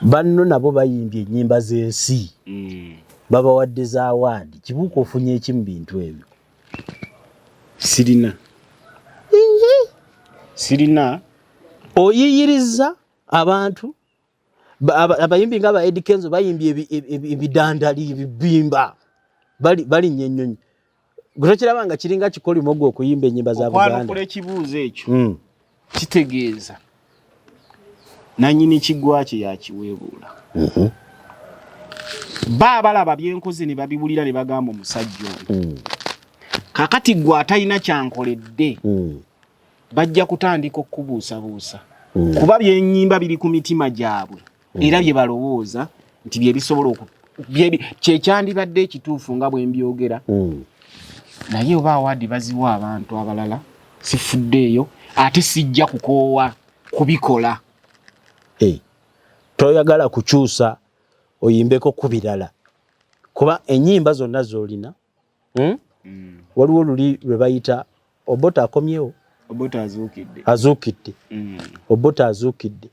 banno nabo bayimbye ennyimba z'ensi babawadde za awaadi. Kibuuka ofunye eki mu bintu ebyo? Sirina oyiyiriza abantu abayimbi nga aba Eddie Kenzo bayimbye ebidandali ebibimba bali nnyonnyonyi gutokirabanga kiringa kikolimo gwe okuyimba ennyimba za Buganda. Okwanukula ekibuuzo ekyo kitegeeza nanyini kigwa kye yakiweebuula balaba byenkoze ne babiwulira ne bagamba omusajja ono kakati gwe atalina kyankoledde bajja kutandika okubuusabuusa kuba byennyimba biri ku mitima gyabwe era bye balowooza nti bye bisobola kyekyandibadde ekituufu nga bwe mbyogera naye oba awaadi baziwa abantu abalala sifuddeeyo ate sijja kukoowa kubikola. Toyagala kukyusa oyimbeko ku birala kuba ennyimba zonna z'olina waliwo luli lwe bayita Obote akomyewo azuukidde Obote azuukidde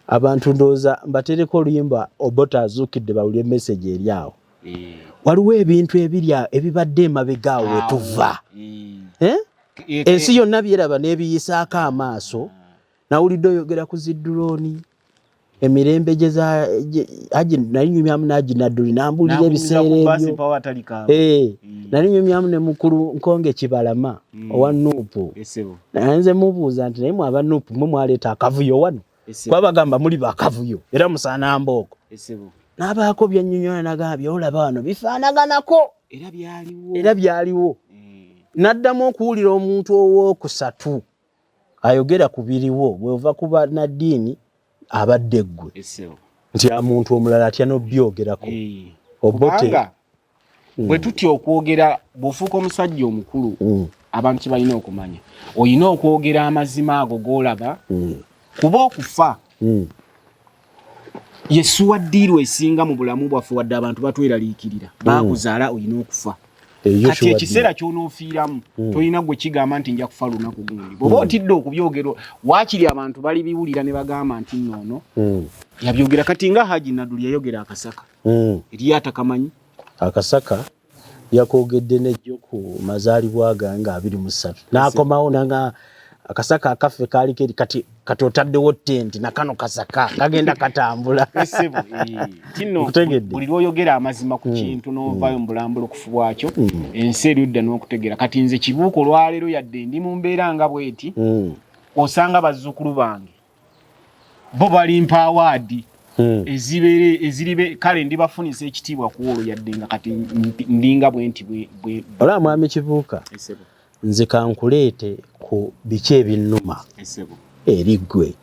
abantu ndowooza mbatereko oluyimba Obote azuukidde bawulire message eri awo. Waliwo ebintu ebibadde emabega awo wetuva ensi yonna byeraba n'ebiyisaako amaaso. Nawulidde oyogera ku ziddulooni emirembe nali nyumyamu n'aginadduli nambulira ebiseera ebyo nali nyumyamu ne mukulu Nkonge Kibalama owa Nuupu nze mubuuza nti naye mwaba Nuupu mwe mwaleeta akavuyo wano kuba bagamba muli bakavuyo era musaana mbooko n'abaako byannyonnyola nagambye olaba wano bifaanaganako era byaliwo. N'addamu okuwulira omuntu owookusatu ayogera ku biriwo bw'ova kuba naddiini abadde ggwe nti omuntu omulala atya n'obyogerako. Obote bwe tutya okwogera bw'ofuuka omusajja omukulu abantu kye balina okumanya olina okwogera amazima ago g'olaba kuba okufa yesuwa ddiiru esinga mu bulamu bwaffe wadde abantu batweraliikirira baakuzaala olina okufa kati ekiseera ky'onoofiiramu tolina gwe kigamba nti nja kufa lunaku gundi bw'oba otidde okubyogera waakiri abantu bali biwulira ne bagamba nti noono yabyogera kati nga Haji Naduli yayogera akasaka eriyo atakamanyi akasaka yakoogedde nejjo ku mazaalibwa gange 23 n'akomawo nanga akasaka akaffe kaali keri kati otaddewo ttenti nakano kasaka kagenda katambula kino buli lw'oyogera amazima ku kintu n'ovaayo mu bulambulo-kufu bwakyo ensi erudda n'okutegeera kati nze Kibuuka olwaleero yadde ndi mu mbeera nga bweti osanga bazzukulu bange bo balimpa awaadi eziribe kale ndibafunisa ekitiibwa ku olwo yadde nga kati ndinga bwenti olaba mwami Kibuuka nze kankuleete ku biki ebinnuma eri ggwe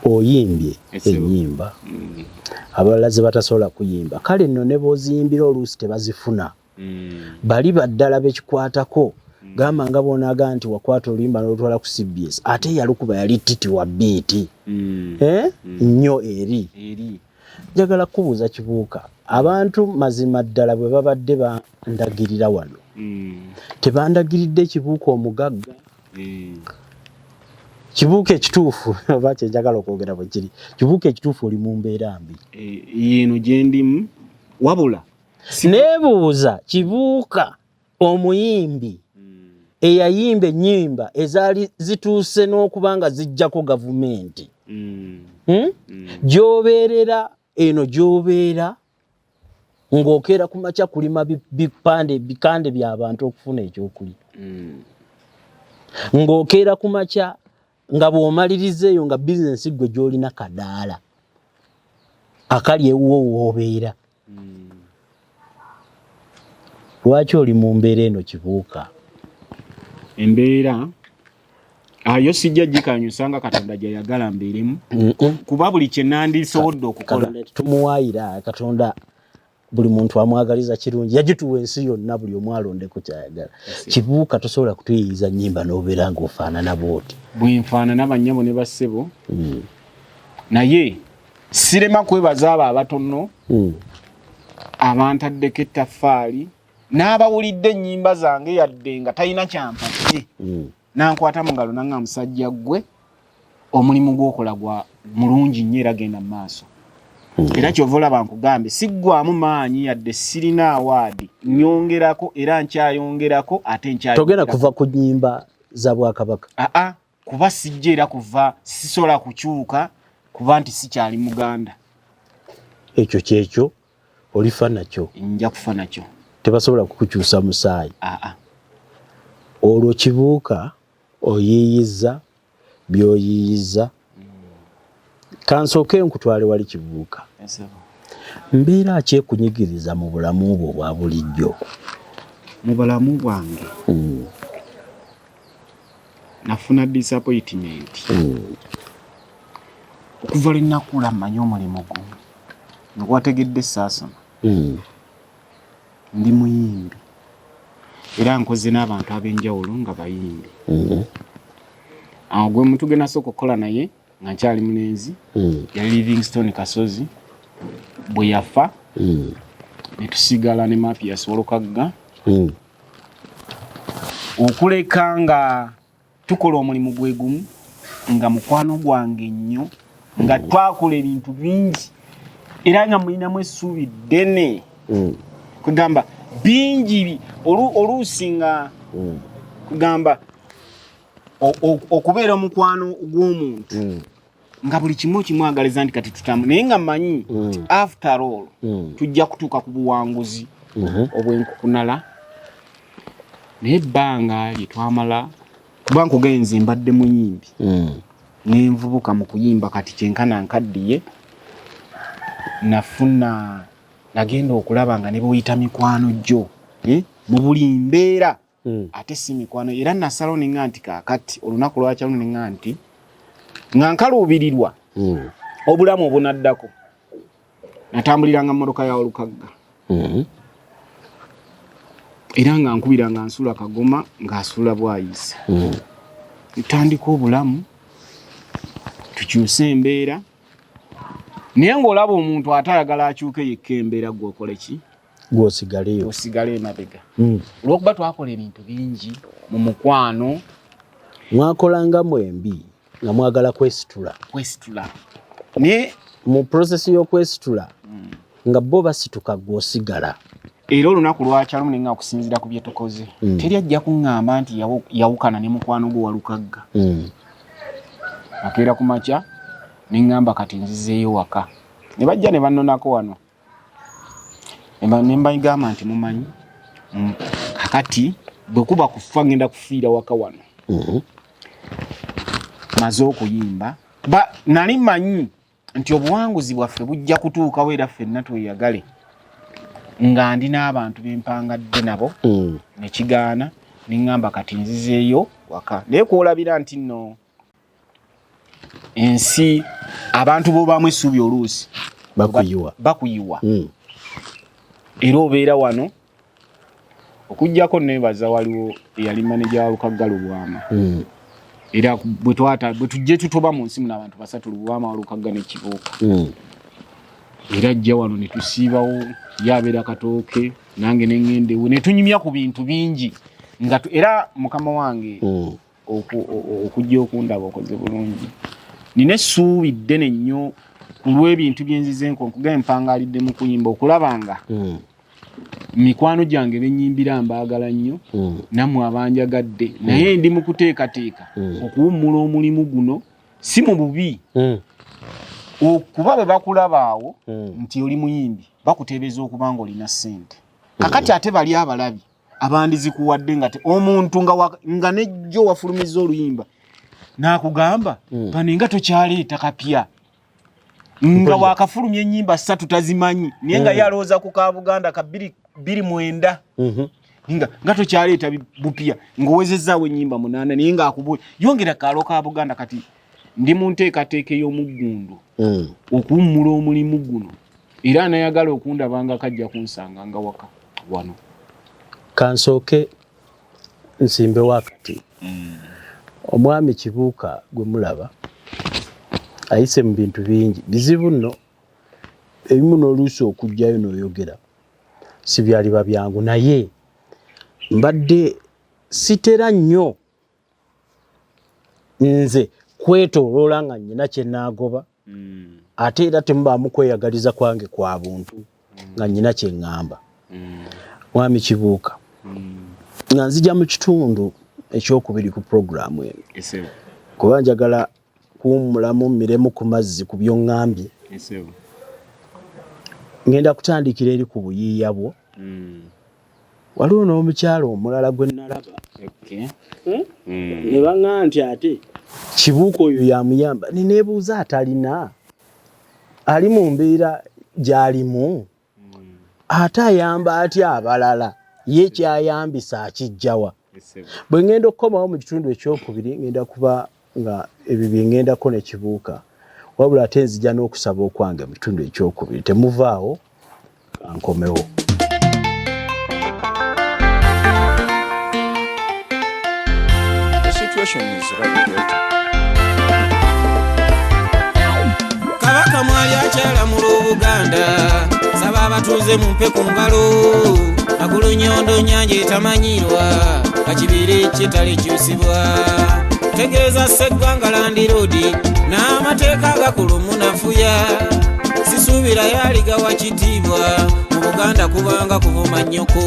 oyimbye ennyimba abalala ze batasobola kuyimba kale nno ne b'oziyimbira oluusi tebazifuna bali baddala bekikwatako gamba nga bonaga nti wakwata oluyimba n'olutwala ku CBS ate yalukuba yali titi wa biiti nnyo eri njagala kubuuza Kibuuka abantu mazima ddala bwe babadde bandagirira wano tebandagiridde Kibuuka omugagga Kibuuka ekituufu oba kyenjagala okwogera bwe kiri Kibuuka ekituufu oli mu mbeera mbi yeno gye ndimu wabula neebuuza Kibuuka omuyimbi eyayimba ennyimba ezaali zituuse n'okuba nga zijjako gavumenti gy'obeerera eno gy'obeera ng'okeera ku makya kulima bikande by'abantu okufuna ekyokulya ng'okeera ku makya nga bw'omaliriza eyo nga bizinensi gwe gy'olina Kadaala akali ewuwo w'obeera lwaki oli mu mbeera eno Kibuuka embeera ayo sijja gikanyusanga Katonda gye yagala mbeeremu kuba buli kye nandisobodde okukola tumuwaayira Katonda buli muntu amwagaliza kirungi yagituwa ensi yonna buli omu alondeko kyayagala Kibuuka tosobola kutuyiyiza nnyimba n'obeera ng'ofaanana bw'oti bwenfaanana bannyabo ne bassebo naye sirema kwebaza abo abatono abantaddeko ettaffaali n'abawulidde ennyimba zange yadde nga talina kyampatte nankwata mu ngalo nanga musajja gwe omulimu gw'okola gwa mulungi nnyo era genda mu maaso era kyova olaba nkugambe siggwamu maanyi yadde sirina awaadi nyongerako era nkyayongerako ate togenda kuva ku nnyimba za Bwakabaka kuba sijja era kuva sisobola kukyuka kuba nti sikyali Muganda ekyo kyekyo olifa nakyo nja kufa nakyo tebasobola kukukyusa musaayi olwo Kibuuka oyiyiza by'oyiyiza kansooke nkutwale wali Kibuuka mbeera ki ekunyigiriza mu bulamu bwo bwa bulijjo mu bulamu bwange nafuna disappointment okuva lwe nakula mmanyi omulimu gumu ngwategedde saasoma ndi muyimbi era nkoze n'abantu ab'enjawulo nga bayimbi awo gwe muntu gwe nasooka okukola naye nga nkyali mulenzi yali Livingstone Kasozi bwe yafa ne tusigala ne M.i.S.O Olukagga okuleka nga tukola omulimu gwe gumu nga mukwano gwange nnyo nga twakola ebintu bingi era nga mulinamu essuubi ddene kugamba bingi oluusi nga kugamba okubeera omukwano gw'omuntu nga buli kimu okimwagaliza nti kati tutamu naye nga mmanyi after all tujja kutuuka ku buwanguzi obw'enkukunala naye ebbanga lye twamala kuba nkugenze mbadde muyimbi n'envubuka mu kuyimba kati kyenkana nkaddiye nagenda okulaba nga ne bw'oyita mikwano gyo mu buli mbeera ate si mikwano era nasalawo ne nga nti kaakati olunaku lwakyalo ne nga nti nga nkaluubirirwa obulamu obunaddako natambuliranga mmotoka ya Olukagga era nga nkubiranga nsula Kagoma ng'asula Bwayise ntandika obulamu tukyuse embeera naye ng'olaba omuntu ate ayagala akyuke yekka embeera gw'okole ki gwosigaleyo osigale emabega olwokuba twakola ebintu bingi mu mukwano mwakolanga mwembi nga mwagala kwesitula ne mu process y'okwesitula nga bo basituka gwosigala era olunaku lwakyalo nenga okusinzira ku bye tukoze teri ajja kuŋŋamba nti yawukana ne mukwano gwe walukagga akeera ku makya neŋŋamba kati nzizeeyo waka ne bajja ne bannonako wano ne mbayigamba nti mumanyi kakati bwe kuba kufa ngenda kufiira waka wano maze okuyimba nali manyi nti obuwanguzi bwaffe bujja kutuukawo era ffenna tweyagale nga ndi n'abantu bempangadde nabo nekigaana neŋŋamba kati nzizeeyo waka naye kwolabira nti nno ensi abantu b'obaamu essuubi oluusi bakuyiwa era obeera wano okujjako nebaza waliwo eyali maneja wa Lukagga Lubwama era bwe tujje tutoba mu nsi muno abantu basatu Lubwama wa Lukagga ne Kibuuka era ajja wano ne tusiibawo yabeera katooke nange neŋŋendewo ne tunyumya ku bintu bingi era mukama wange okujja okundaba okoze bulungi nina essuubi ddene nnyo ku lw'ebintu byenzize nkuga empangaalidde mu kuyimba okulabanga mikwano gyange benyimbira mbaagala nnyo nammwe abanjagadde naye ndi mu kuteekateeka okuwummula omulimu guno si mu bubi okuba bwe bakulabaawo nti oli muyimbi bakuteebeza okuba nga olina ssente kakati ate bali abalabi abandizikuwadde nga omuntu nga nejjo wafulumiza oluyimba nakugamba pano nga tokyaleeta kapya nga wakafulumya ennyimba 3 tazimanyi naye nga yalowooza ku ka Buganda ka 229 nga tokyaleeta bupya ng'owezezaawo ennyimba 8 naye ng'akubuuza yongera kaalo ka Buganda kati ndi mu nteekateeka ey'omuggundu okuwummula omulimu guno era anayagala okundaba nga kajja kunsanga nga waka wano kansooke nsimbe wakati omwami Kibuuka gwe mulaba ayise mu bintu bingi bizibu nno ebimu n'oluusi okujjayo n'oyogera si byaliba byangu naye mbadde sitera nnyo nze kwetooloola nga nnyina kye naagoba ate era temubaamu kweyagaliza kwange kwa buntu nga nnyina kye ŋŋamba mwami Kibuuka nga nzija mu kitundu ekyokubiri ku puroguramu eno kuba njagala kuwummulamu mmiremu ku mazzi ku by'oŋŋambye ngenda kutandikira eri ku buyiiya bwo waliwo n'omukyalo omulala gwe nalaba ne baŋŋamba nti ate Kibuuka oyo yamuyamba neneebuuza atalina ali mu mbeera gy'alimu ate ayamba atya abalala ye kyayambisa akijjawa bwe ngenda okukomawo mu kitundu ekyokubiri ngenda kuba nga ebyo bye ngendako ne Kibuuka wabula ate nzija n'okusaba okwange mu kitundu ekyokubiri temuvaawo nkomewo Kabaka mwali akyala mu Buganda saba abatuuze mumpe ku ngalo agulu nyondo nyanja etamanyirwa kakibiri kitali kyusibwa tegeeza Sseggwanga landiroodi n'amateeka agakulu munafuya sisuubira yaligawa kitiibwa mu Buganda kubanga kuvuma nnyoko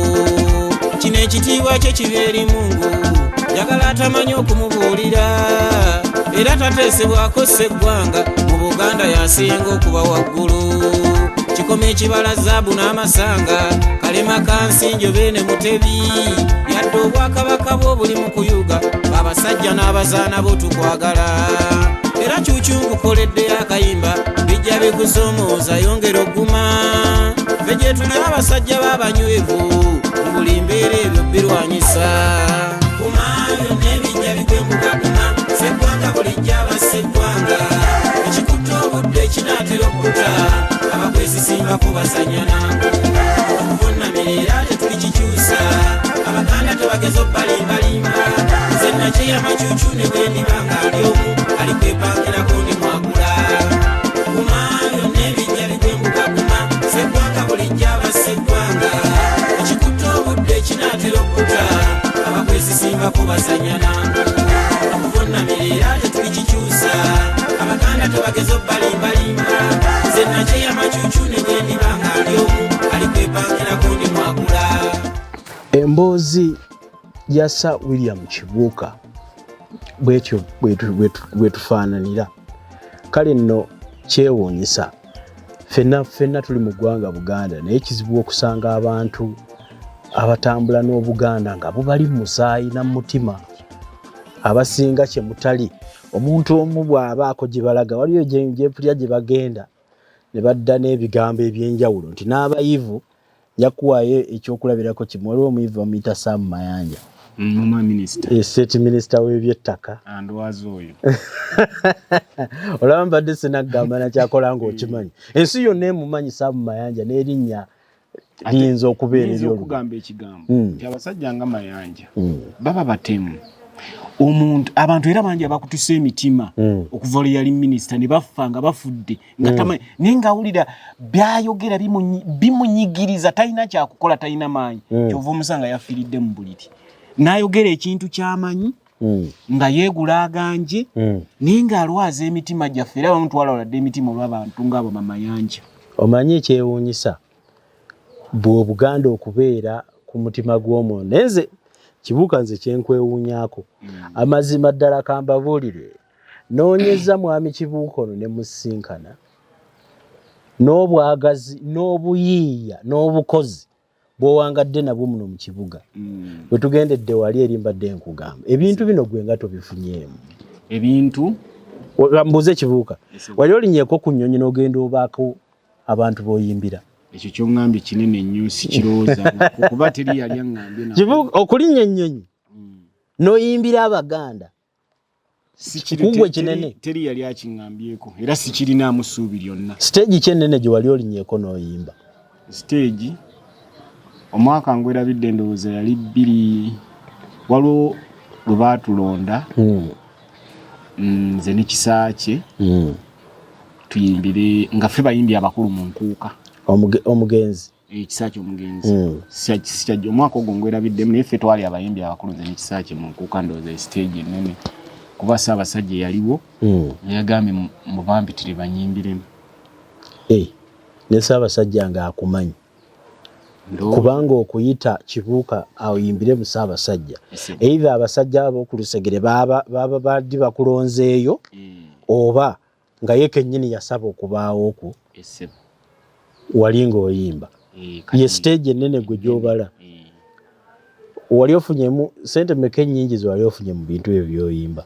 kino ekitiibwa kye kibeeri mungu njagala atamanyi okumubuulira era tateesebwako Sseggwanga mu Buganda yasinga okuba waggulu kikoma ekibala zaabu n'amasanga kalema kansinjo beene mutebi yadde obwakabaka bwo buli mu kuyuga abasajja n'abazaana bo tukwagala era kyukyungukoledde akayimba bijja bikusoomooza yongera ogguma ffe gye tuli abasajja b'abanywevu mu buli mbeera ebyo birwanyisa kumaayo n'ebijja bikwengukaguma Sseggwanga bulijja aba Sseggwanga ekikutta obudde kinaatera okutta abakwesisimbako basanyana okubonnamirira tetuli kikyusa abaganda tebageza obbalimbalimba nze nakyeyama kyukyu ne bwe ndiba nga ali omu ali kwepangirako ndi mwagula kumaayo n'ebijja bikwengukaguma Sseggwanga bulijja aba Sseggwanga tebakubasanyana okuvunamirira tetulikikyusa abaganda tebageza obbalimbalimba nze nakyeya macucu nenyendibanga ali omu alikwepangirako ndi mwagula. Emboozi ya Sir William Kibuuka bwetyo bwetufaananira. Kale nno kyewuunyisa ffenna tuli mu ggwanga Buganda naye kizibu okusanga abantu abatambula n'Obuganda nga bubali mu musaayi na mutima abasinga kye mutali. Omuntu omu bw'abaako gye balaga waliyo gyepulya gye bagenda ne badda n'ebigambo eby'enjawulo nti n'abayivu njakuwaayo ekyokulabirako kimu. Waliwo omuyivu bamuyita Sam Mayanja State Minister w'ebyettaka andwaza oyo olaba mbadde sinagamba nakyakola ng'okimanyi. Ensi yonna emumanyi Sam Mayanja n'erinnya liyinza okubeera eryokugamba ekigambo nti abasajja nga Mayanja baba batemu omuntu abantu era bangi abakutuse emitima okuva lwe yali minisita ne bafa nga bafudde nga tamanyi naye ng'awulira byayogera bimunyigiriza talina kyakukola talina maanyi kyova omusanga yafiiridde mu buliri n'ayogera ekintu ky'amanyi nga yeegulaaganje naye ng'alwaza emitima gyaffe era bamutwala oladde emitima olw'abantu ng'abo Mayanja. Omanyi ekyewuunyisa bw'Obuganda okubeera ku mutima gw'omuntu nze Kibuuka nze kyenkwewuunyaako amazima ddala kambabuulire noonyeza mwami Kibuuka ono ne musinkana n'obwagazi n'obuyiiya n'obukozi bw'owangadde nabwo muno mu kibuga bwe tugendedde wali eri mbadde nkugamba ebintu bino gwe nga tobifunyeemu ebintu mbuze Kibuuka wali olinnyeko ku nnyonyi n'ogenda obaako abantu b'oyimbira ekyo kyongambye kinene nnyo sikirowooza kuba teri yali aŋŋambye Kibuuka okulinnya ennyonyi n'oyimbira Abaganda kugwe kinene teri yali akiŋŋambyeko era sikirinaamu ssuubi lyonna. Siteegi kyennene gye wali olinnyeko n'oyimba siteegi omwaka ngwerabidde ndowooza yali 2 waliwo bwe baatulonda nze ne Kisaakye tuyimbire nga ffe bayimbi abakulu mu nkuuka omugenzi Kisaakye omugenzi sikyajja omwaka ogwo ngwerabiddemu naye ffe twali abayimbi abakulu nze ne Kisaakye mu nkuuka ndowooza siteegi ennene kuba Ssaabasajja yaliwo nayagambye mubampitire banyimbiremu ne Ssaabasajja ng'akumanyi kubanga okuyita Kibuuka ayimbire mu Ssaabasajja either abasajja ab'oku Lusegere baba baddi bakulonzeeyo oba nga ye kennyini yasaba okubaawo okwo wali ng'oyimba ye stage ennene gwe gy'obala wali ofunyemu ssente mmeka ennyingi ze wali ofunye mu bintu ebyo by'oyimba?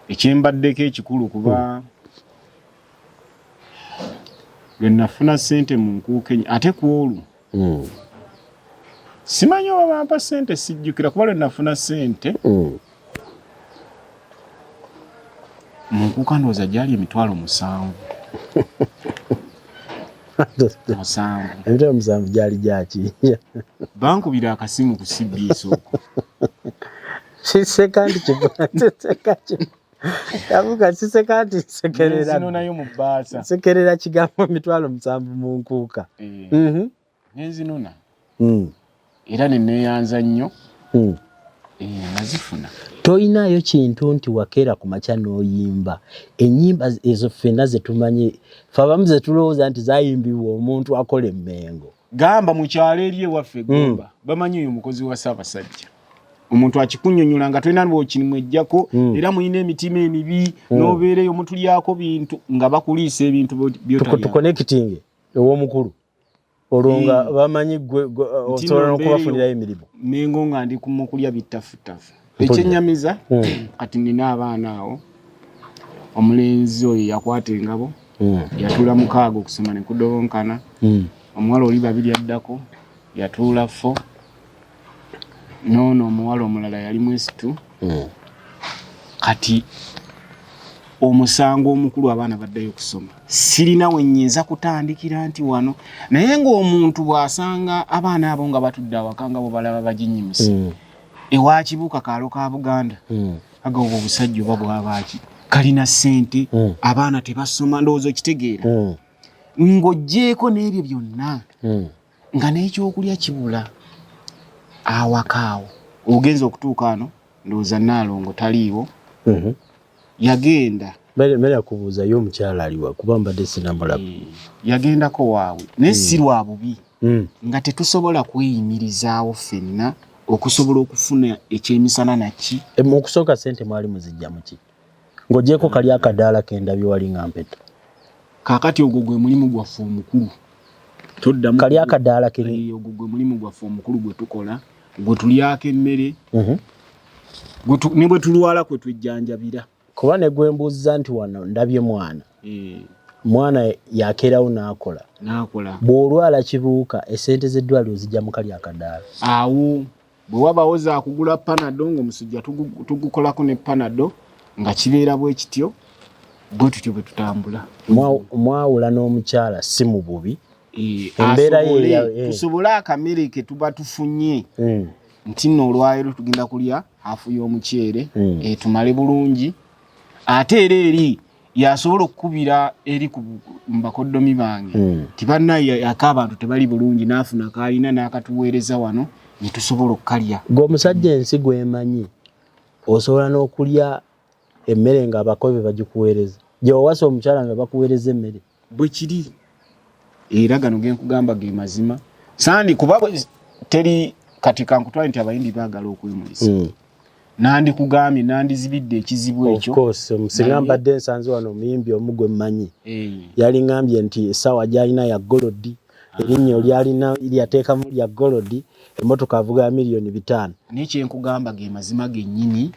Ekyembaddeko ekikulu kuba lwe nafuna ssente mu nkuuka ate ku olwo simanyi oba bampa ssente sijjukira kuba lwe nafuna ssente mu nkuuka ndowooza gyali $7,000 $7,000 gyali gyaki bankubira akasimu ku CBS okwo sisekandi Kabuka sisekandi sekerera zino nayo mu bbaasa sekerera kigambo $7,000 mu nkuuka nenzinona era neneeyanza nnyo nazifuna. Toyinayo kintu nti wakeera ku makya n'oyimba ennyimba ezo ffenna ze tumanyi fe abamu ze tulowooza nti zayimbibwa omuntu akola emmengo gamba mu kyalo eri ewaffe Gomba bamanyi oyo mukozi wa Ssaabasajja omuntu akikunnyonnyola nga tolina bw'okimweggyako era muyina emitima emibi n'obeereyo mutulyako bintu nga bakuliisa ebintu by'otalya tukonekitinge ew'omukulu olwo nga bamanyi gwe osobola n'okubafunirayo emirimu mengo nga ndi mu kulya bittafutafu ekyennyamiza kati nina abaana awo omulenzi oyo yakwata engabo yatuula mukaaga okusoma ne kudobonkana omuwala oli 2 addako yatuula 4 noono omuwala omulala yali M.i.S.O kati omusango omukulu abaana baddayo kusoma sirina we nnyinza kutandikira nti wano naye ng'omuntu bw'asanga abaana abo nga batudde awaka nga bo balaba baginnyimisa ewa Kibuuka kaalo ka Buganda aga obwo obusajja oba bw'abaaki kalina ssente abaana tebasoma ndowooza okitegeera ng'oggyeko n'ebyo byonna nga n'ekyokulya kibula awakaawo ogenza okutuuka ano ndowooza Naalongo taliiwo. Yagenda mera kubuuza yo omukyala aliwa kuba mbadde sinamulaba. Yagendako waabwe naye si lwa bubi nga tetusobola kweyimirizaawo ffenna okusobola okufuna ekyemisana naki. Mu kusooka ssente mwali muzijja muki ng'ogyeko kali akadaala kendabye wali nga mpeta. Kaakati ogwo gwe mulimu gwaffe omukulu. Toddamu kali akadaala kiri ogwo gwe mulimu gwaffe omukulu gwe tukola gwe tulyako emmere ne bwe tulwala kwe twejjanjabira. Kuba ne gwe mbuuza nti wano ndabye mwana yakeerawo n'akola. Bw'olwala Kibuuka essente z'eddwaliro zijja mu kali akadaala. Awo bwe wabawo za kugula panado ng'omusujja tugukolako ne panado nga kibeera bwe kityo bwe tutyo bwe tutambula. Mwawula n'omukyala si mu bubi. Embeera ye tusobole akamere ke tuba tufunye nti nno olwaleero tugenda kulya hafu y'omuceere tumale bulungi ate era eri yasobola okukubira eri mu bakoddomi bange ti bannaye ak'abantu tebali bulungi n'afuna kaalina n'akatuweereza wano ne tusobola okukalya. Ng'omusajja ensi gwemanyi osobola n'okulya emmere ng'abakobe bagikuweereza. Gye wawasa omukyala nga bakuweereza emmere bwe kiri. Era gano genkugamba ge mazima sandi kuba teri kati kankutwale nti abayimbi baagala okwemulisa nandi kugambye nandi zibidde ekizibu ekyo. Of course omusinga mbadde nsanze wano omuyimbi omugwe mmanyi yali ngambye nti essaawa gy'alina ya golodi erinnyo lyalina lyateekamu lya golodi emmotoka avuga ya $5,000,000. N'ekyenkugamba ge mazima gennyini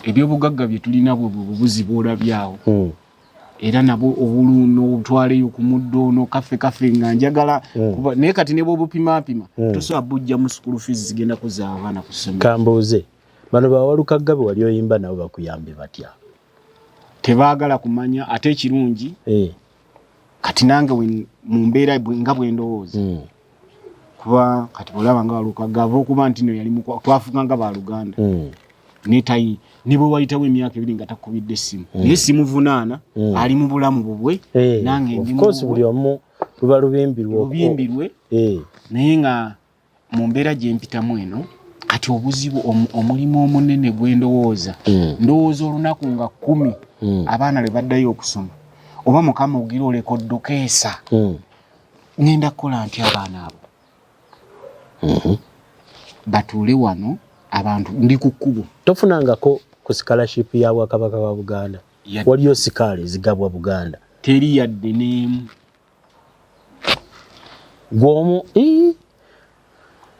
ebyobugagga bye tulina bwe bubuzi bw'olabyawo era nabo obuluno obutwaleyo ku muddo ono kafe nga njagala naye kati ne bw'obupimapima tosobola bujja mu school fees zigenda kuza abaana ku ssomero. Kambuuze bano bawalukagga bwe wali oyimba nabo bakuyambe batya? Tebaagala kumanya ate ekirungi kati nange mu mbeera nga bwe ndowooza kuba kati bw'olaba nga walukagga ava okuba nti no yali twafuuka nga baaluganda netayi ne bwe wayitawo emyaka 2 nga takubidde essimu naye simuvunaana ali mu bulamu bubwe nange of course buli omu luba lubimbirwe naye nga mu mbeera gye mpitamu eno kati obuzibu omulimu omunene gwe ndowooza olunaku nga 10 abaana le baddayo okusoma oba mukama ogira oleka oddukeesa ngenda kukola nti abaana abo batuule wano abantu ndi ku kkubo. Tofunangako ku scholarship ya Bwakabaka wa Buganda waliyo sikaali zigabwa Buganda teri yadde n'emu.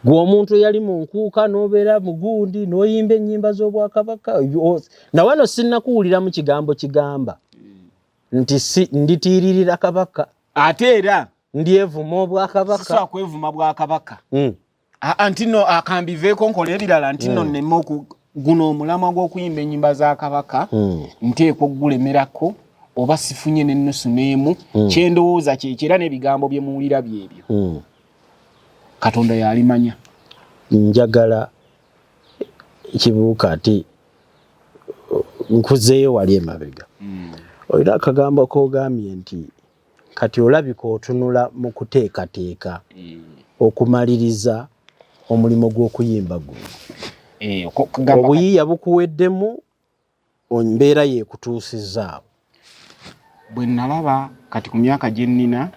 Gw'omuntu yali mu nkuuka n'obeera mu gundi n'oyimba ennyimba z'Obwakabaka na wano sinnakuwulira mu kigambo kigamba nti nditiiririra Kabaka ate era ndyevuma Obwakabaka. Sisobola kwevuma Bwakabaka antino akambiveeko nkola ebirala ntino nneme guno omulamwa gw'okuyimba ennyimba za Kabaka nteekwa okugulemerako oba sifunye n'ennusu n'emu kyendowooza kyekyo era n'ebigambo bye muwulira byebyo Katonda yalimanya. Njagala Kibuuka ati nkuzeeyo wali emabega olina akagambo k'ogambye nti kati olabika otunula mu kuteekateeka okumaliriza omulimu gw'okuyimba guno. Obuyiiya bukuweddemu embeera yeekutuusizaawo. Bwe nalaba kati ku myaka gye nnina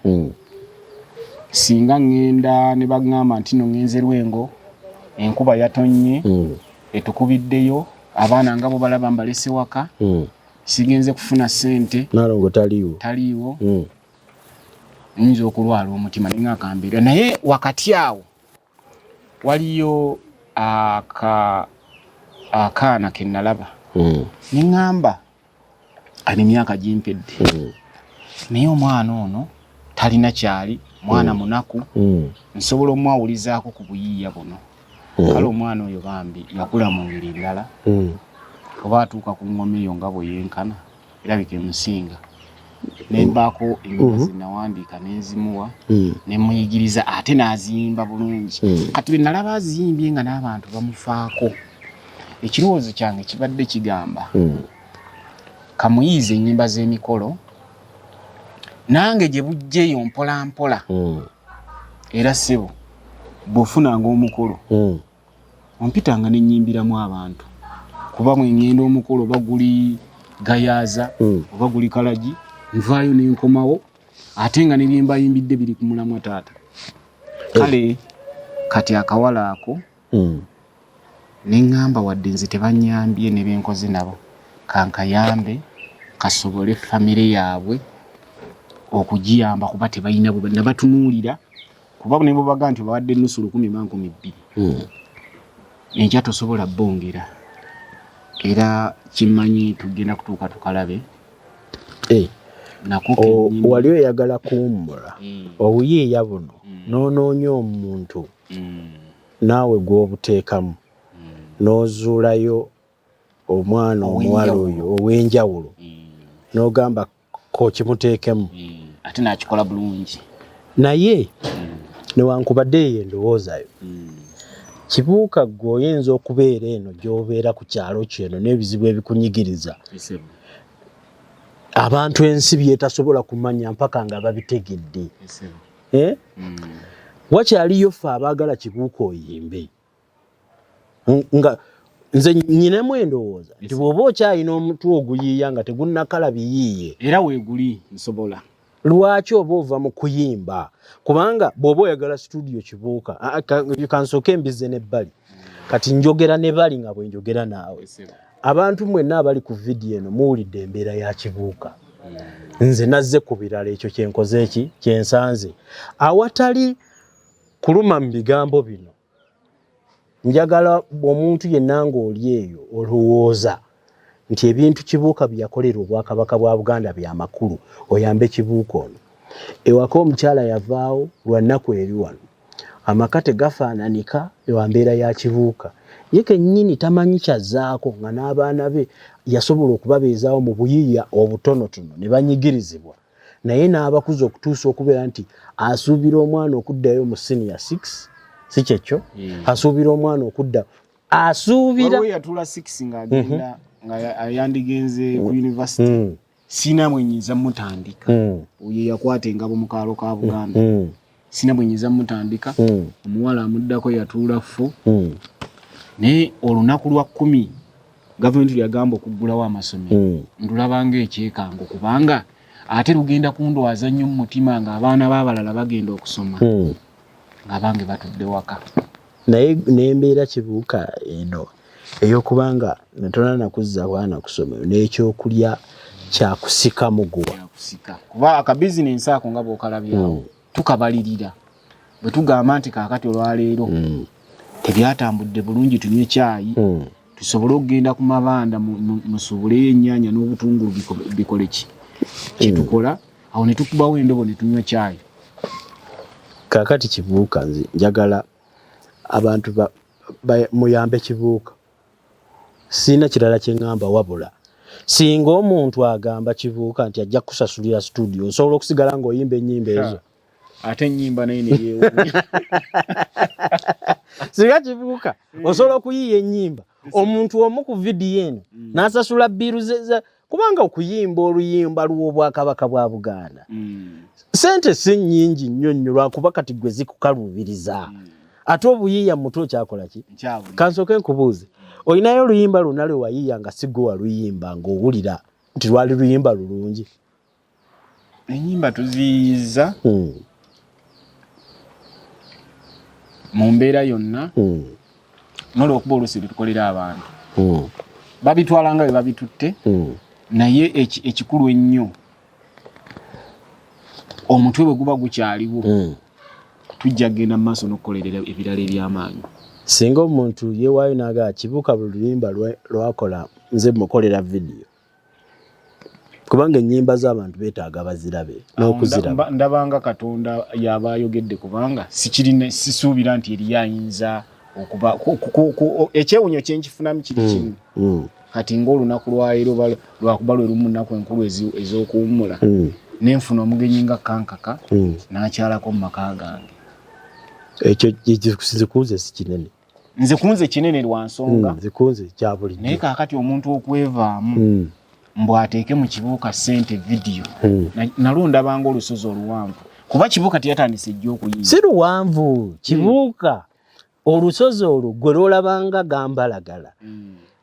singa ngenda ne bagamba nti no ngenze Lwengo enkuba yatonnye etukubiddeyo abaana nga bo balaba mbalese waka sigenze kufuna ssente Naalongo taliiwo nyinza okulwala omutima ningakambeera naye wakati awo waliyo akaana ke nalaba niŋŋamba ali myaka gimpedde naye omwana ono talina kyali mwana munaku nsobola omwawulizaako ku buyiiya buno kale omwana oyo bambi yakula mu ngeri ndala oba atuuka ku ngoma eyo nga bwe yenkana erabika emusinga nembaako ennyimba zinawandiika nenzimuwa nemuyigiriza ate n'aziyimba bulungi kati bwe nalaba aziyimbye nga n'abantu bamufaako ekirowoozo kyange kibadde kigamba kamuyiiza ennyimba z'emikolo nange gye bujjeyo mpola mpola era ssebo bw'ofunanga omukolo ompitanga ne nnyimbiramu abantu kuba mwe ngenda omukolo oba guli gayaaza oba guli kalagi nvaayo n'enkomawo ate nga ne bye mbayimbidde biri ku mulamwa taata kale kati akawala ako ne ŋŋamba wadde nze tebannyambye ne benkoze nabo kankayambe kasobole famire yaabwe okugiyamba kuba tebalina bwe nabatunuulira kuba ne babaga nti bawadde ennusu 1,200 enkya tosobola bongera era kimanyi tugenda kutuuka tukalabe wali oyagala kuwummula obuyiiya buno n'onoonya omuntu naawe gw'obuteekamu n'ozuulayo omwana omuwala oyo ow'enjawulo n'ogamba ko kimuteekemu ate n'akikola bulungi naye newankubadde eyo endowoozayo Kibuuka gwe oyinza okubeera eno gy'obeera ku kyalo kyeno n'ebizibu ebikunyigiriza abantu ensi byetasobola kumanya mpaka nga babitegedde wakyaliyo ffe abaagala Kibuuka oyimbe nga nze nyinemu endowooza nti bw'oba okyalina omutwe oguyiiya nga tegunnakala biyiiye era weeguli nsobola lwaki oba ova mu kuyimba kubanga bw'oba oyagala studio Kibuuka kansooke embize n'ebbali kati njogera ne bali nga bwe njogera naawe abantu mwenna abali ku vidiyo eno muwulidde embeera ya Kibuuka nze nazze ku birala ekyo kyenkoze eki kyensanze awatali kuluma mu bigambo bino njagala omuntu yenna ng'oli eyo olowooza nti ebintu Kibuuka bye yakolera Obwakabaka bwa Buganda bya makulu oyambe Kibuuka ono ewaka omukyala yavaawo lwa nnaku eri wano amaka tegafaananika ewa mbeera ya Kibuuka ye kennyini tamanyi kyazzaako nga n'abaana be yasobola okubabeezaawo mu buyiiya obutonotono ne banyigirizibwa naye n'abakuza okutuusa okubeera nti asuubira omwana okuddayo mu senior 6 si kyekyo asuubira omwana okudda asuubira waliwo yatula 6 ng'agenda nga yandigenze ku university sina mwenyiza mutandika oyo yakwata engabo mu kaalo ka Buganda sina mwenyiza mutandika omuwala amuddako yatuula 4 naye olunaku lwa 10 gavumenti yagamba okuggulawo amasomero ndulabanga ekyekango kubanga ate lugenda kundwaza nnyo mu mutima ng'abaana b'abalala bagenda okusoma nga bange batudde waka naye nembeera Kibuuka eno ey'okubanga netona nakuzza abaana kusomero n'ekyokulya kyakusika muguwa kuba akabizinensi ako nga bw'okalabyawo tukabalirira bwe tugamba nti kaakati olwaleero tebyatambudde bulungi tunywe caayi tusobole okugenda ku mabanda musubuleyo ennyaanya n'obutungulu bikole ki kyetukola awo ne tukubawo endobo ne tunywa caayi kaakati Kibuuka nze njagala abantu muyambe Kibuuka sina kirala kye ŋŋamba wabula singa omuntu agamba Kibuuka nti ajja kusasulira studio osobola okusigala ng'oyimba ennyimba ezo ate ennyimba naye neyeewo singa Kibuuka osobola okuyiiya ennyimba omuntu omu ku vidiyo eno n'asasula bbiru kubanga okuyimba oluyimba lw'Obwakabaka bwa Buganda sente si nnyingi nnyo nnyo lwakuba kati gwe zikukaluubiriza ate obuyiiya muto okyakola ki kansooke nkubuuze olinayo oluyimba lwonna lwe wayiiya nga si gwe waluyimba ng'owulira nti lwali luyimba lulungi ennyimba tuziyiza mu mbeera yonna n'olwokuba oluusi tukolera abantu babitwala nga bwe babitutte naye ekikulu ennyo omutwe bwe guba gukyaliwo tujja kgenda mu maaso n'okukolerera ebirala eby'amaanyi singa omuntu yeewaayo n'agaa Kibuuka buli luyimba lwakola nze mukolera vidiyo kubanga ennyimba z'abantu beetaaga bazirabe n'okuziraba ndabanga Katonda yaba ayogedde kubanga sisuubira nti eri ayinza okuba ekyewunyo kye nkifunamu kiri kimu kati ng'olunaku lwaleero lwakuba lwe lumu nnaku enkulu ez'okuwummula nenfuna omugenyi nga kankaka n'akyalako mu maka gange ekyo zikunze si kinene nze kunze kinene lwa nsonga zikunze kya bulijjo naye kaakati omuntu okwevaamu mbw ateeke mu Kibuuka ssente vidiyo nalondabanga olusozi oluwanvu kuba Kibuuka teyatandise ejja okuyiiya si luwanvu Kibuuka olusozi olwo gwe lwolabanga gambalagala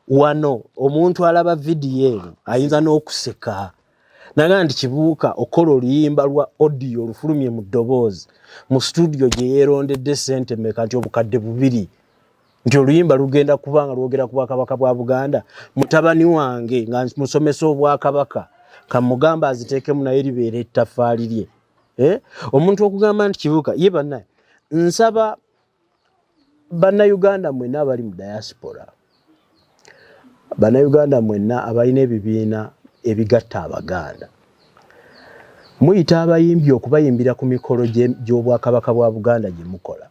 wano omuntu alaba vidiyo eno ayinza n'okuseka naga nti Kibuuka okola oluyimba lwa audio olufulumye mu ddoboozi mu studio gye yeerondedde ssente mmeka nti obukadde 2 nti oluyimba lugenda kubanga lwogera ku Bwakabaka bwa Buganda mutabani wange nga musomesa Obwakabaka kamugamba aziteekemu naye libeera ettaffaali lye omuntu okugamba nti Kibuuka ye bannaye nsaba bannayuganda mwenna abali mu diaspora bannayuganda mwenna abalina ebibiina ebigatta Abaganda muyita abayimbi okubayimbira ku mikolo gy'Obwakabaka bwa Buganda gye mukola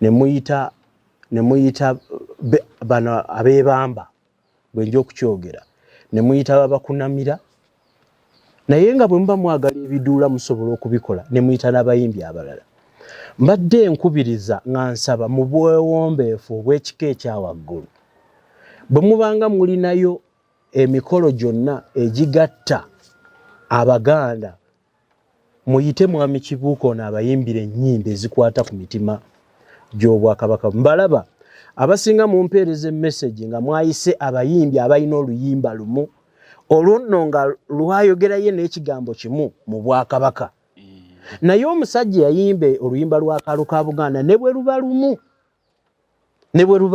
ne muyita bano abeebamba bwenja okukyogera ne muyita babakunamira naye nga bwe muba mwagala ebiduula musobola okubikola ne muyita n'abayimbi abalala mbadde nkubiriza nga nsaba mu bwewombeefu obw'ekika ekyawaggulu bwe mubanga mulinayo emikolo gyonna egigatta Abaganda muyite mwami Kibuuka ono abayimbira ennyimba ezikwata ku mitima gy'Obwakabaka mbalaba abasinga mumpeereza emmesegi nga mwayise abayimbi abalina oluyimba lumu olwo nno nga lwayogerayo n'ekigambo kimu mu Bwakabaka naye omusajja yayimbe oluyimba lwa Akalo ka Buganda ne bwe luba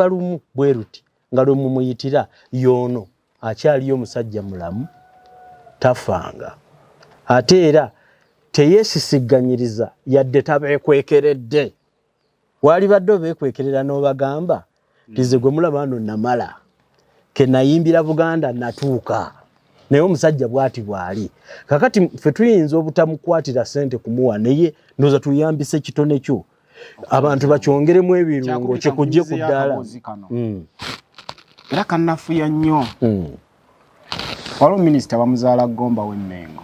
lumu bwe ruti nga lwe mumuyitira y'ono akyaliyo omusajja mulamu tafanga ate era teyeesisiganyiriza yadde tabeekwekeredde wali badde obeekwekerera n'obagamba tize gwe mulaba no namala ke nayimbira Buganda natuuka naye omusajja bwati bwali kakati ffe tuyinza obutamukwatira ssente kumuwa naye ndoza tuyambise kitone kyo abantu bakyongeremu ebirungo kyekujje ku ddaala era kannafuya nnyo waliwo minisita bamuzaala Gomba w'Emmengo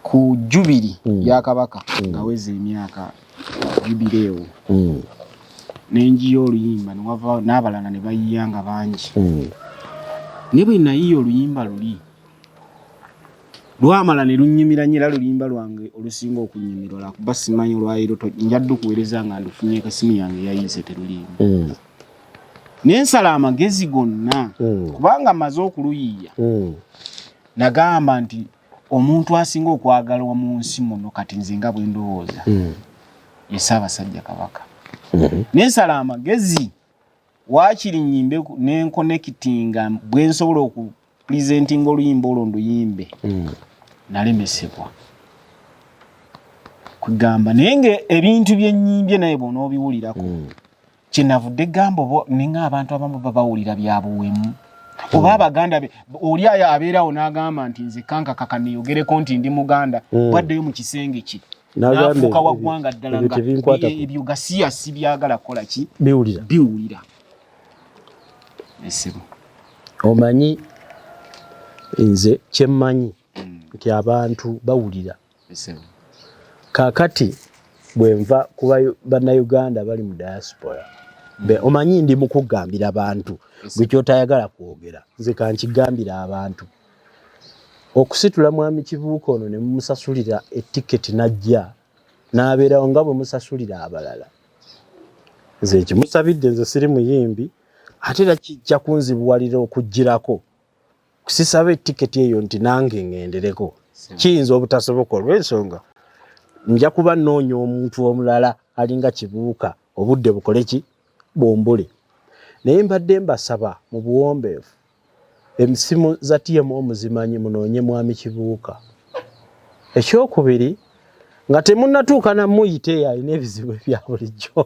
ku jubiri ya Kabaka ngaweze emyaka jubireewo nenjiyo oluyimba niwava n'abalala ne bayiyanga bangi ne bwe nayiyo oluyimba luli lwamala ne lunnyumira nnyo era luyimba lwange olusinga okunnyumirwa lwakuba simanyi olwayiro njadde okuweereza nga ndufunye kasimu yange yayise teruliimu nensala amagezi gonna kubanga maze okuluyiya nagamba nti omuntu asinga okwagalwa mu nsi muno kati nze nga bwe ndowooza ye Ssaabasajja Kabaka nensala amagezi waakiri nnyimbe nenkonekitinga bwe nsobola okupulizentinga oluyimba olwo nduyimbe nalemesebwa kugamba naye nga ebintu byenyimbye naye bw'onoobiwulirako kyenavudde gamba ninga abantu abamu babawulira byabuwemu oba Abaganda oli abeerawo n'agamba nti nze kankakaka neeyogereko nti ndi Muganda bwaddeyo mu kisenge ki n'afuuka wa ggwanga ddala nga ebyo gasiyasi byagala kukola ki biwulira esebo omanyi nze kyemmanyi nti abantu bawulira kakati bwenva kuba bannayuganda bali mu diaspora omanyi ndi mu kugambira abantu bwe kyotayagala kwogera nze kankigambira abantu okusitula mwami Kibuuka ono ne mumusasulira etiketi najja n'abeerawo nga bwe musasulira abalala nze kimusabidde nze siri muyimbi ate era kijja kunzibuwalira okugirako kusisaba etiketi eyo nti nange ngendereko kiyinza obutasoboka olw'ensonga nja kuba nnoonya omuntu omulala alinga Kibuuka obudde bukole ki bombole naye mbadde mbasaba mu buwombeefu emisimu za TMO muzimanyi munoonye mwami Kibuuka ekyokubiri nga temunnatuuka namuyite alina ebizibu ebya bulijjo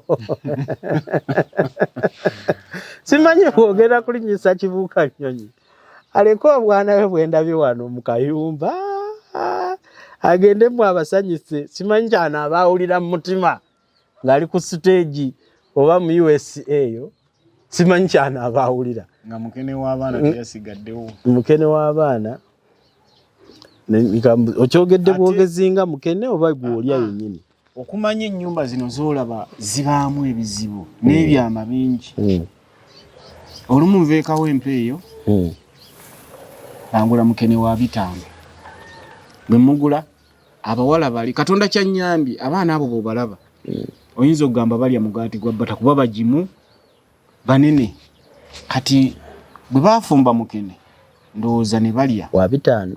simanyi kwogera kulinyisa Kibuuka Nnyonyi aleke obwana bwe bwendabye wano mu kayumba agendemu abasanyise simanyi kyana abaawulira mu mutima ng'ali ku siteegi oba mu M.I.S.O eyo simanyi kyana abaawulira nga mukene w'abaana teyasigaddewo mukene w'abaana okyogedde bwogezi nga mukene oba gw'olya yennyini okumanya ennyumba zino z'olaba zibaamu ebizibu n'ebyama bingi olumu nveekawo empa eyo bangula mukene wa 5 bwe mugula abawala bali Katonda kyanyambi abaana abo bobalaba oyinza okugamba balya mugaati gwa bata kuba bagimu banene kati bwe bafumba mukene ndowooza ne balya wa bitaano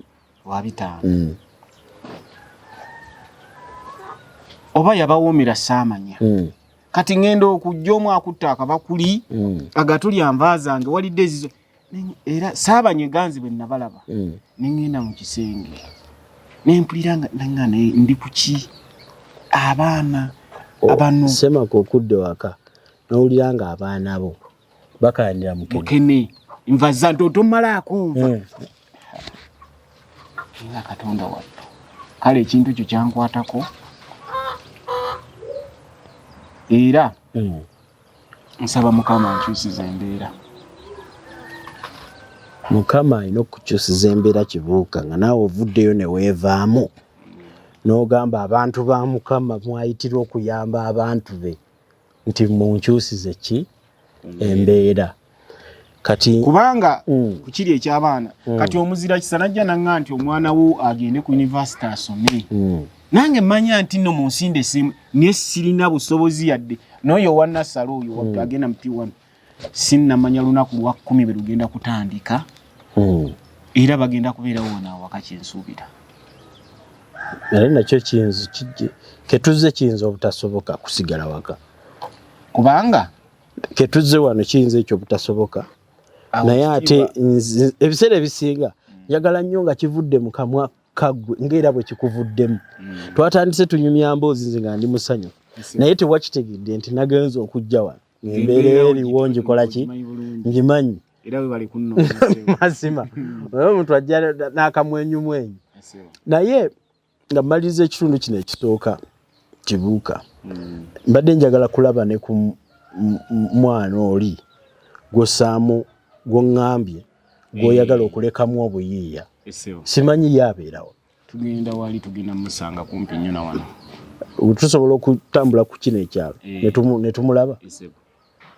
oba yabawoomera saamanya kati ngenda okujja omu akutta akabakuli agatulya nva zange walidde ezizo era saabanye ganzi bwe nabalaba nengenda mu kisenge nempulira nga ndi kuki abaana abano semako okudde waka n'owulira nga abaana bo bakayanira mukene nva za ntotomalaako nva nga Katonda wattu kale ekintu ekyo kyankwatako era nsaba Mukama nkyusiza embeera. Mukama alina okukyusiza embeera Kibuuka nga naawe ovuddeyo ne weevaamu n'ogamba abantu ba Mukama mwayitirwa okuyamba abantu be nti munkyusize ki embeera kati kubanga kukiri eky'abaana kati omuzira kisa najja nanga nti omwana wo agende ku university asome nange manya nti no mu nsinde simu ne sirina busobozi yadde n'oyo wa Nassalo oyo agenda mu P1 sinnamanya lunaku lwa 10 bwe lugenda kutandika era bagenda kubeerawo wona wakati ensuubira era nakyo kiyinza ketuzze kiyinza obutasoboka kusigala waka kubanga ketuzze wano kiyinza ekyo obutasoboka naye ate ebiseera ebisinga njagala nnyo nga kivudde mu kamwa kaggwe ng'era bwe kikuvuddemu twatandise tunyumya mboozi nze nga ndi musanyu naye tewakitegedde nti nagenza okujja wano embeera eriwo ngikola ki ngimanyi era we bali kunnoonya mazima oyo omuntu ajja n'akamwenyumwenyu naye nga mmaliriza ekitundu kino ekisooka Kibuuka mbadde njagala kulaba ne ku mwana oli gw'ossaamu gw'oŋŋambye gw'oyagala okulekamu obuyiiya simanyi yabeerawo tugenda wali tugenda musanga kumpi nnyo na wano tusobola okutambula ku kino ekyalo ne tumulaba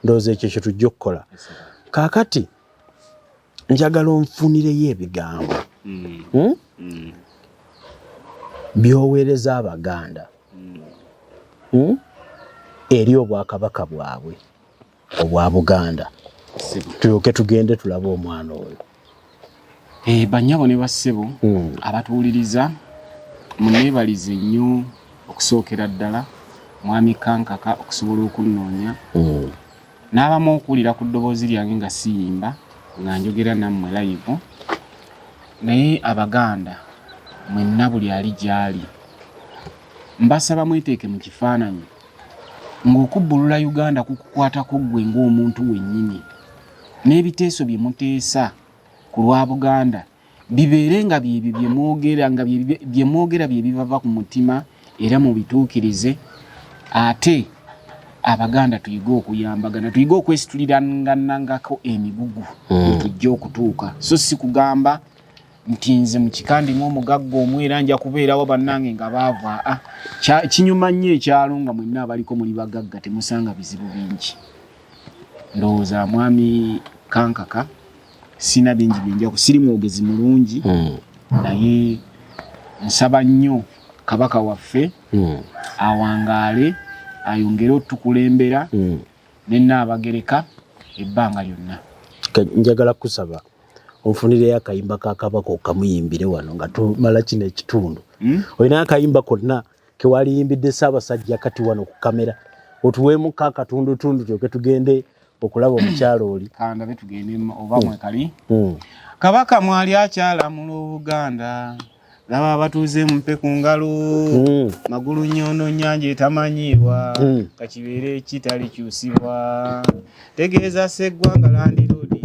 ndowooza ekyo kye tujja okukola kaakati njagala onfunireyo ebigambo by'oweereza Abaganda eri Obwakabaka bwabwe obwa Buganda tulyoke tugende tulabe omwana oyo. Bannyabo ne bassebo abatuwuliriza muneebalize nnyo okusookera ddala mwami Kankaka okusobola okunnoonya n'abamu okuwulira ku ddoboozi lyange nga siyimba nga njogera nammwe live naye Abaganda mwenna buli ali gy'ali mbasaba mweteeke mu kifaananyi ng'okubbulula Uganda kukukwatako ggwe ng'omuntu wennyini n'ebiteeso bye muteesa ku lwa Buganda bibeere nga byebyo bye mwogera bye bibava ku mutima era mubituukirize ate Abaganda tuyige okuyambagana tuyige okwesituliranganangako emigugu tujja okutuuka so si kugamba nti nze mu kikandimu omugagga omwera nja kubeerawo bannange nga baava kinyuma nnyo ekyalo nga mwenna abaliko muli bagagga temusanga bizibu bingi ndowooza mwami Kankaka sina bingi binjako siri mwogezi mulungi naye nsaba nnyo Kabaka waffe awangaale ayongere otukulembera Nnaabagereka ebbanga lyonna. Njagala kusaba onfunireyo akayimba ka Kabaka okamuyimbire wano nga tumala kino ekitundu olina akayimba konna kewaliyimbidde Ssaabasajja kati wano ku kamera otuweemu ka katundutundu tyoke tugende okulaba omukyalo oli kandabe tugende oba mwekali Kabaka mwali akyala mu Buganda laba abatuuze mumpe ku ngalo magulu nnyono nnyanja etamanyiirwa kakibeere ekitali kyusibwa tegeeza Sseggwanga landiroodi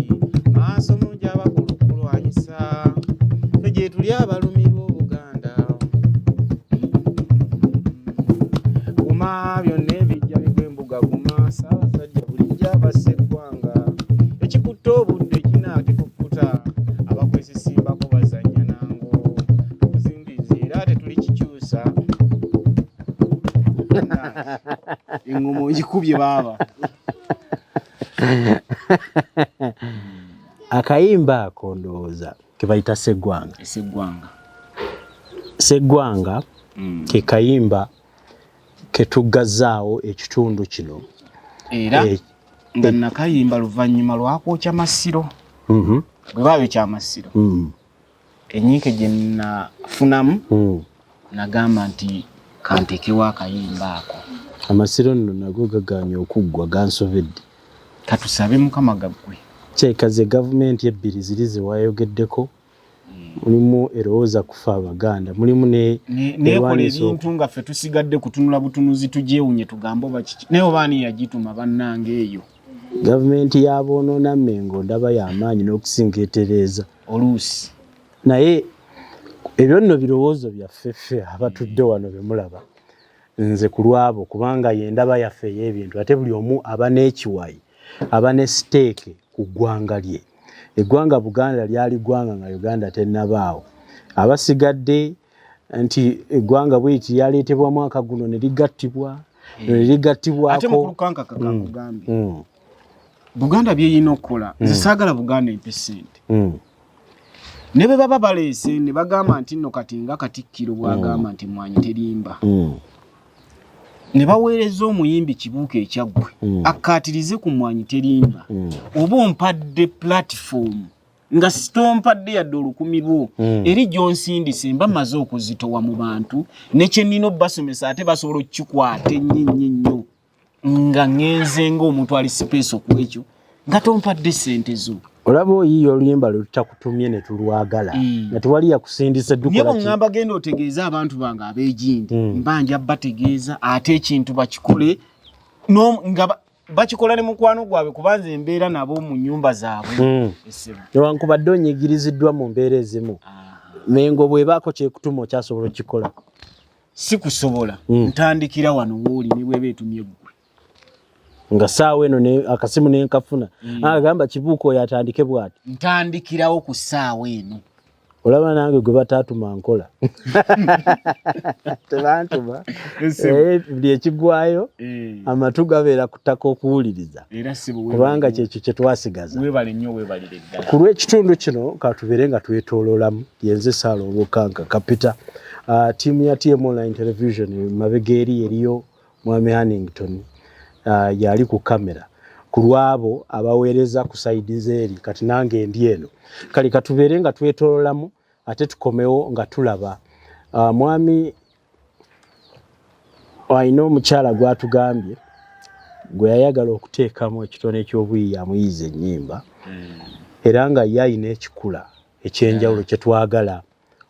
maaso mungi abakulu kulwanyisa gye tuli abalumirwa Obuganda kuma byonna ebijja bigw'embuga guma Ssaabasajja bulijjo aba Sseggwanga ekikutte obudde kinaatikukuta abakwesisimbako bazannya nango tukuzingiza era tetuli kikyusa engoma ogikubye baaba akayimba ako ndowooza ke bayita Sseggwanga. Sseggwanga ke kayimba ketuggazaawo ekitundu kino era nga nakayimba luvannyuma lwakwokya Masiro bwe baayokya Masiro enyiike gye nafunamu nagamba nti kantekewo akayimba ako. Amasiro nno nago gagaanye okuggwa gansovedde. Katusabe Mukama gaggwe. Kyekaze gavumenti ebbiri ziri ze wayogeddeko mulimu erowooza kufa Abaganda mulimu nekola ebintu nga ffe tusigadde kutunula butunuzi tugyewunye tugambo bakiki naye obaani yagituma bannange eyo. Gavumenti y'aboonoona Mmengo ndaba y'amaanyi n'okusinga etereeza oluusi naye ebyo nno birowoozo byaffe ffe abatudde wano bye mulaba nze ku lwabo kubanga ye ndaba yaffe ey'ebintu ate buli omu aba n'ekiwayi aba ne siteeke ku ggwanga lye. Eggwanga Buganda lyali ggwanga nga Uganda tennabaawo. Abasigadde nti eggwanga bw'eti lyaleetebwa mwaka guno ne ligattibwa ne ligattibwako. Ate mu kulukanka kakugambye Buganda byeyina okukola nze saagala Buganda empe ssente. Ne bwe baba baleese ne bagamba nti nno kati nga Katikkiro bw'agamba nti mmwanyi terimba. Ne baweereza omuyimbi Kibuuka ekyaggwe akkaatirize ku mmwanyi terimba oba ompadde platform nga sitompadde yadde olukumi lwo eri gy'onsindise mba maze okuzitowa mu bantu ne kye nnina obbasomesa ate basobola okukikwata ennyo nga ngenze ng'omuntu ali sipeeso ku ekyo nga tompadde ssente zo. Olaba oyiyo oluyimba lwe tutakutumye ne tulwagala nga tewali yakusindise dukola ki. Niye ngamba genda otegeeza abantu bange ab'egindi mbanja bategeeza ate ekintu bakikole nga bakikola ne mukwano gwabwe kubanza embeera nabo mu nnyumba zaabwe. Newankubadde onyigiriziddwa mu mbeera ezimu Mengo bwebaako kyekutuma okyasobola okukikola. Si kusobola ntandikira wano wooli ne bweba etumye ggwe nga saawa eno akasimu nenkafuna agamba Kibuuka oyo atandike bw'ati ntandikirawo ku saawa eno. Olaba nange gwe bataatuma nkola tebantuma buli ekigwayo amatu gabeera kutaka okuwuliriza kubanga kyekyo kye twasigaza. Ku lw'ekitundu kino katubeere nga twetooloolamu yenze Saalo Obukanka kapita ttiimu ya TM Online Television mabega eri eriyo Mwami Hannington yali ku kamera ku lwabo abaweereza ku saidi zeeri kati nange ndi eno kali katubeere nga twetoololamu ate tukomewo nga tulaba mwami ayina omukyala gwatugambye gwe yayagala okuteekamu ekitone ekyobuyiiya amuyiiza ennyimba era nga ye ayina ekikula ekyenjawulo kye twagala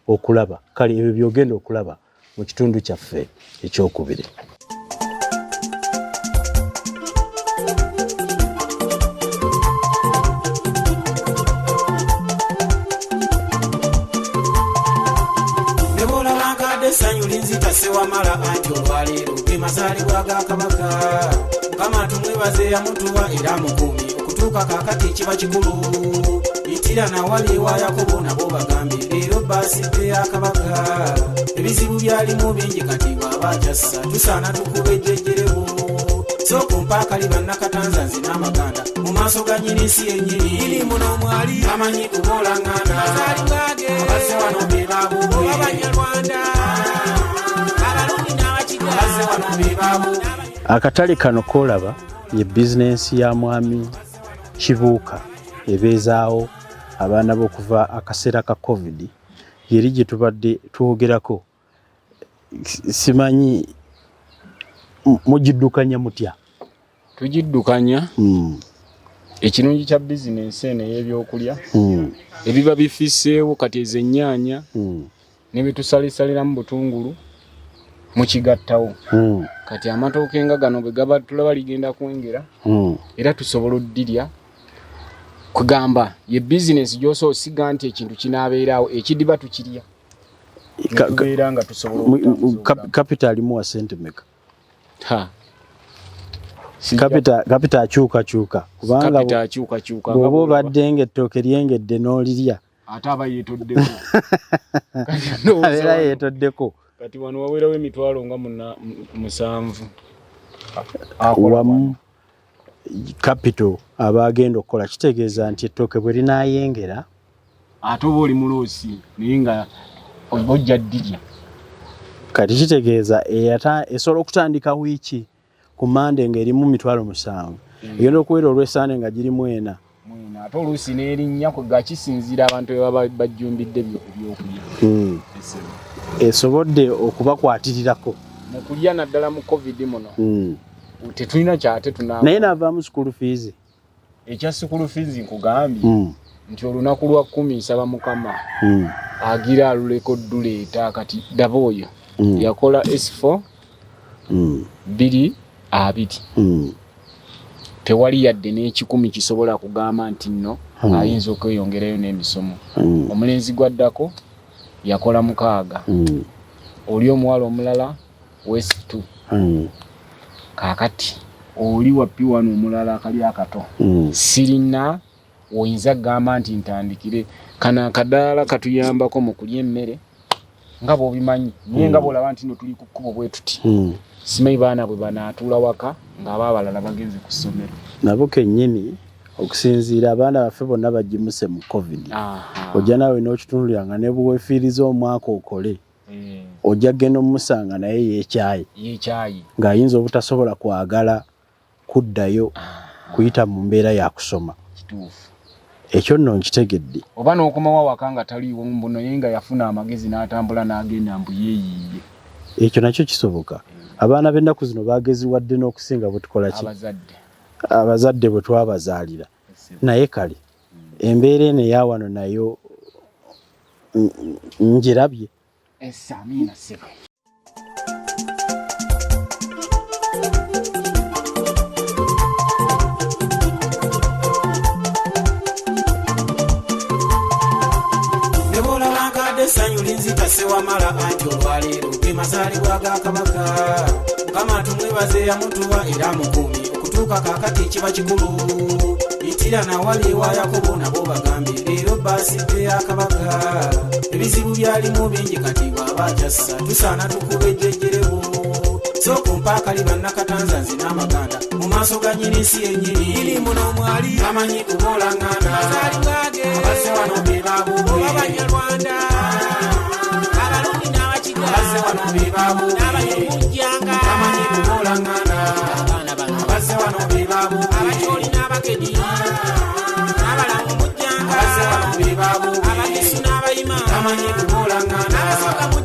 okulaba kale ebyo byogenda okulaba mu kitundu kyaffe ekyokubiri. Sewamala anti olwaleero ge mazaalibwa ga Kabaka Mukama tumwebaze yamutuwa era mukumi okutuuka kaakati kiba kikulu itira nawali ewa Yakobo nabo bagambye leero baasidde ya Kabaka ebizibu byalimu bingi kati bw'abakyassa tusaana tukube ejjejjerewo sooka mpaakali bannakatanza nzi n'amaganda mu maaso ga nnyinisi yennyini iri muno mwali amanyi kuboola nganda abazze wano be baabubwe Abanyarwanda. Akatale kano kolaba ye bizinensi ya mwami Kibuuka ebeezaawo abaana b'okuva akaseera ka COVID yeri gye tubadde twogerako simanyi mugiddukanya mutya? Tugiddukanya ekirungi kya bizinensi eno ey'ebyokulya ebiba bifisseewo kati ezo ennyaanya ne betusalisaliramu butungulu mukigattawo kati amatooke nga gano bwe gaba tulaba ligenda kwengera era tusobola oddirya kugamba ye bizinensi gy'osobola osiga nti ekintu kinaabeerawo ekidiba tukirya tubeera nga tusobola kapita alimu wa sente meka kapita akyukakyuka kubanga bw'oba obadde ng'ettooke lyengedde n'olirya ate aba yeetoddeko abeera yeetoddeko kati wano waweerawo emitwalo nga 7 wamu kapito abagenda okukola kitegeeza nti ettooke bwe linaayengera ate oba oli muloosi naye nga ojja ddirya kati kitegeeza esobola okutandika wiiki ku Mande ng'erimu 7,000 egenda okuwera Olw'Esaande nga girimu 4 ate oluusi n'erinnya ga kisinziira abantu bwe bajjumbidde ebyokulya esobodde okubakwatirirako mu kulya naddala mu covid muno tetulina kyate naye naavaamu school fees ekya school fees nkugambye nti olunaku lwa 10 nsaba mukama agira aluleko duleeta kati daba oyo yakola S4 2 tewali yadde n'ekikumi kisobola kugamba nti nno ayinza okweyongerayo n'emisomo omulenzi gwaddako yakola 6 oli omuwala omulala West 2 kakati oli wapi wano omulala akali akato sirina oyinza gamba nti ntandikire kana Kadaala katuyambako mu kulya emmere nga bw'obimanyi naye nga bw'olaba nti no tuli ku kkubo bwe tuti simanyi baana bwe banaatuula waka ng'abalala bagenze ku ssomero nabo kennyini okusinziira abaana baffe bonna bagimuse mu covid ojja naawe n'okitunuliranga ne bweweefiiriza omwaka okole ojja genda omusanga naye yeekyayi ng'ayinza obutasobola kwagala kuddayo kuyita mu mbeera ya kusoma ekyo nno nkitegedde oba n'okomawo waka nga taliiwo mbu naye nga yafuna amagezi n'atambula n'agenda mbu yeeyiiye ekyo nakyo kisoboka abaana b'ennaku zino bageziwadde n'okusinga bwe tukola ki abazadde bwe twabazaalira naye kale embeera eno eya wano nayo ngirabye amiina sebo essanyu linzita sewamala anti olwaleero ge mazaalibwa ga Kabaka Mukama tumwebaze yamutuwa era mukuumi okutuuka kaakati kiba kikulu itira nawali ewa Yakobo nabo bagambye leero baasidde ya Kabaka ebizibu byalimu bingi kati bw'abakyassa tusaana tukube ejjejjerewo so kumpaakali bannakatanza nze n'amaganda mu maaso ga nnyinisi yennyini iri muno mwali amanyi kubolangana mazaalibwage abazze wano be baabubwe abanyarwanda abalungi n'abakiga abazze wano be baabubwe n'abanyamujjanga amanyi kubolangana abaana bano abazze wano be baabubwe abakyoli n'abakedi n'abalamu mujjanga abazze wano be baabubwe abagisu n'abayima amanyi kubolangana abasooka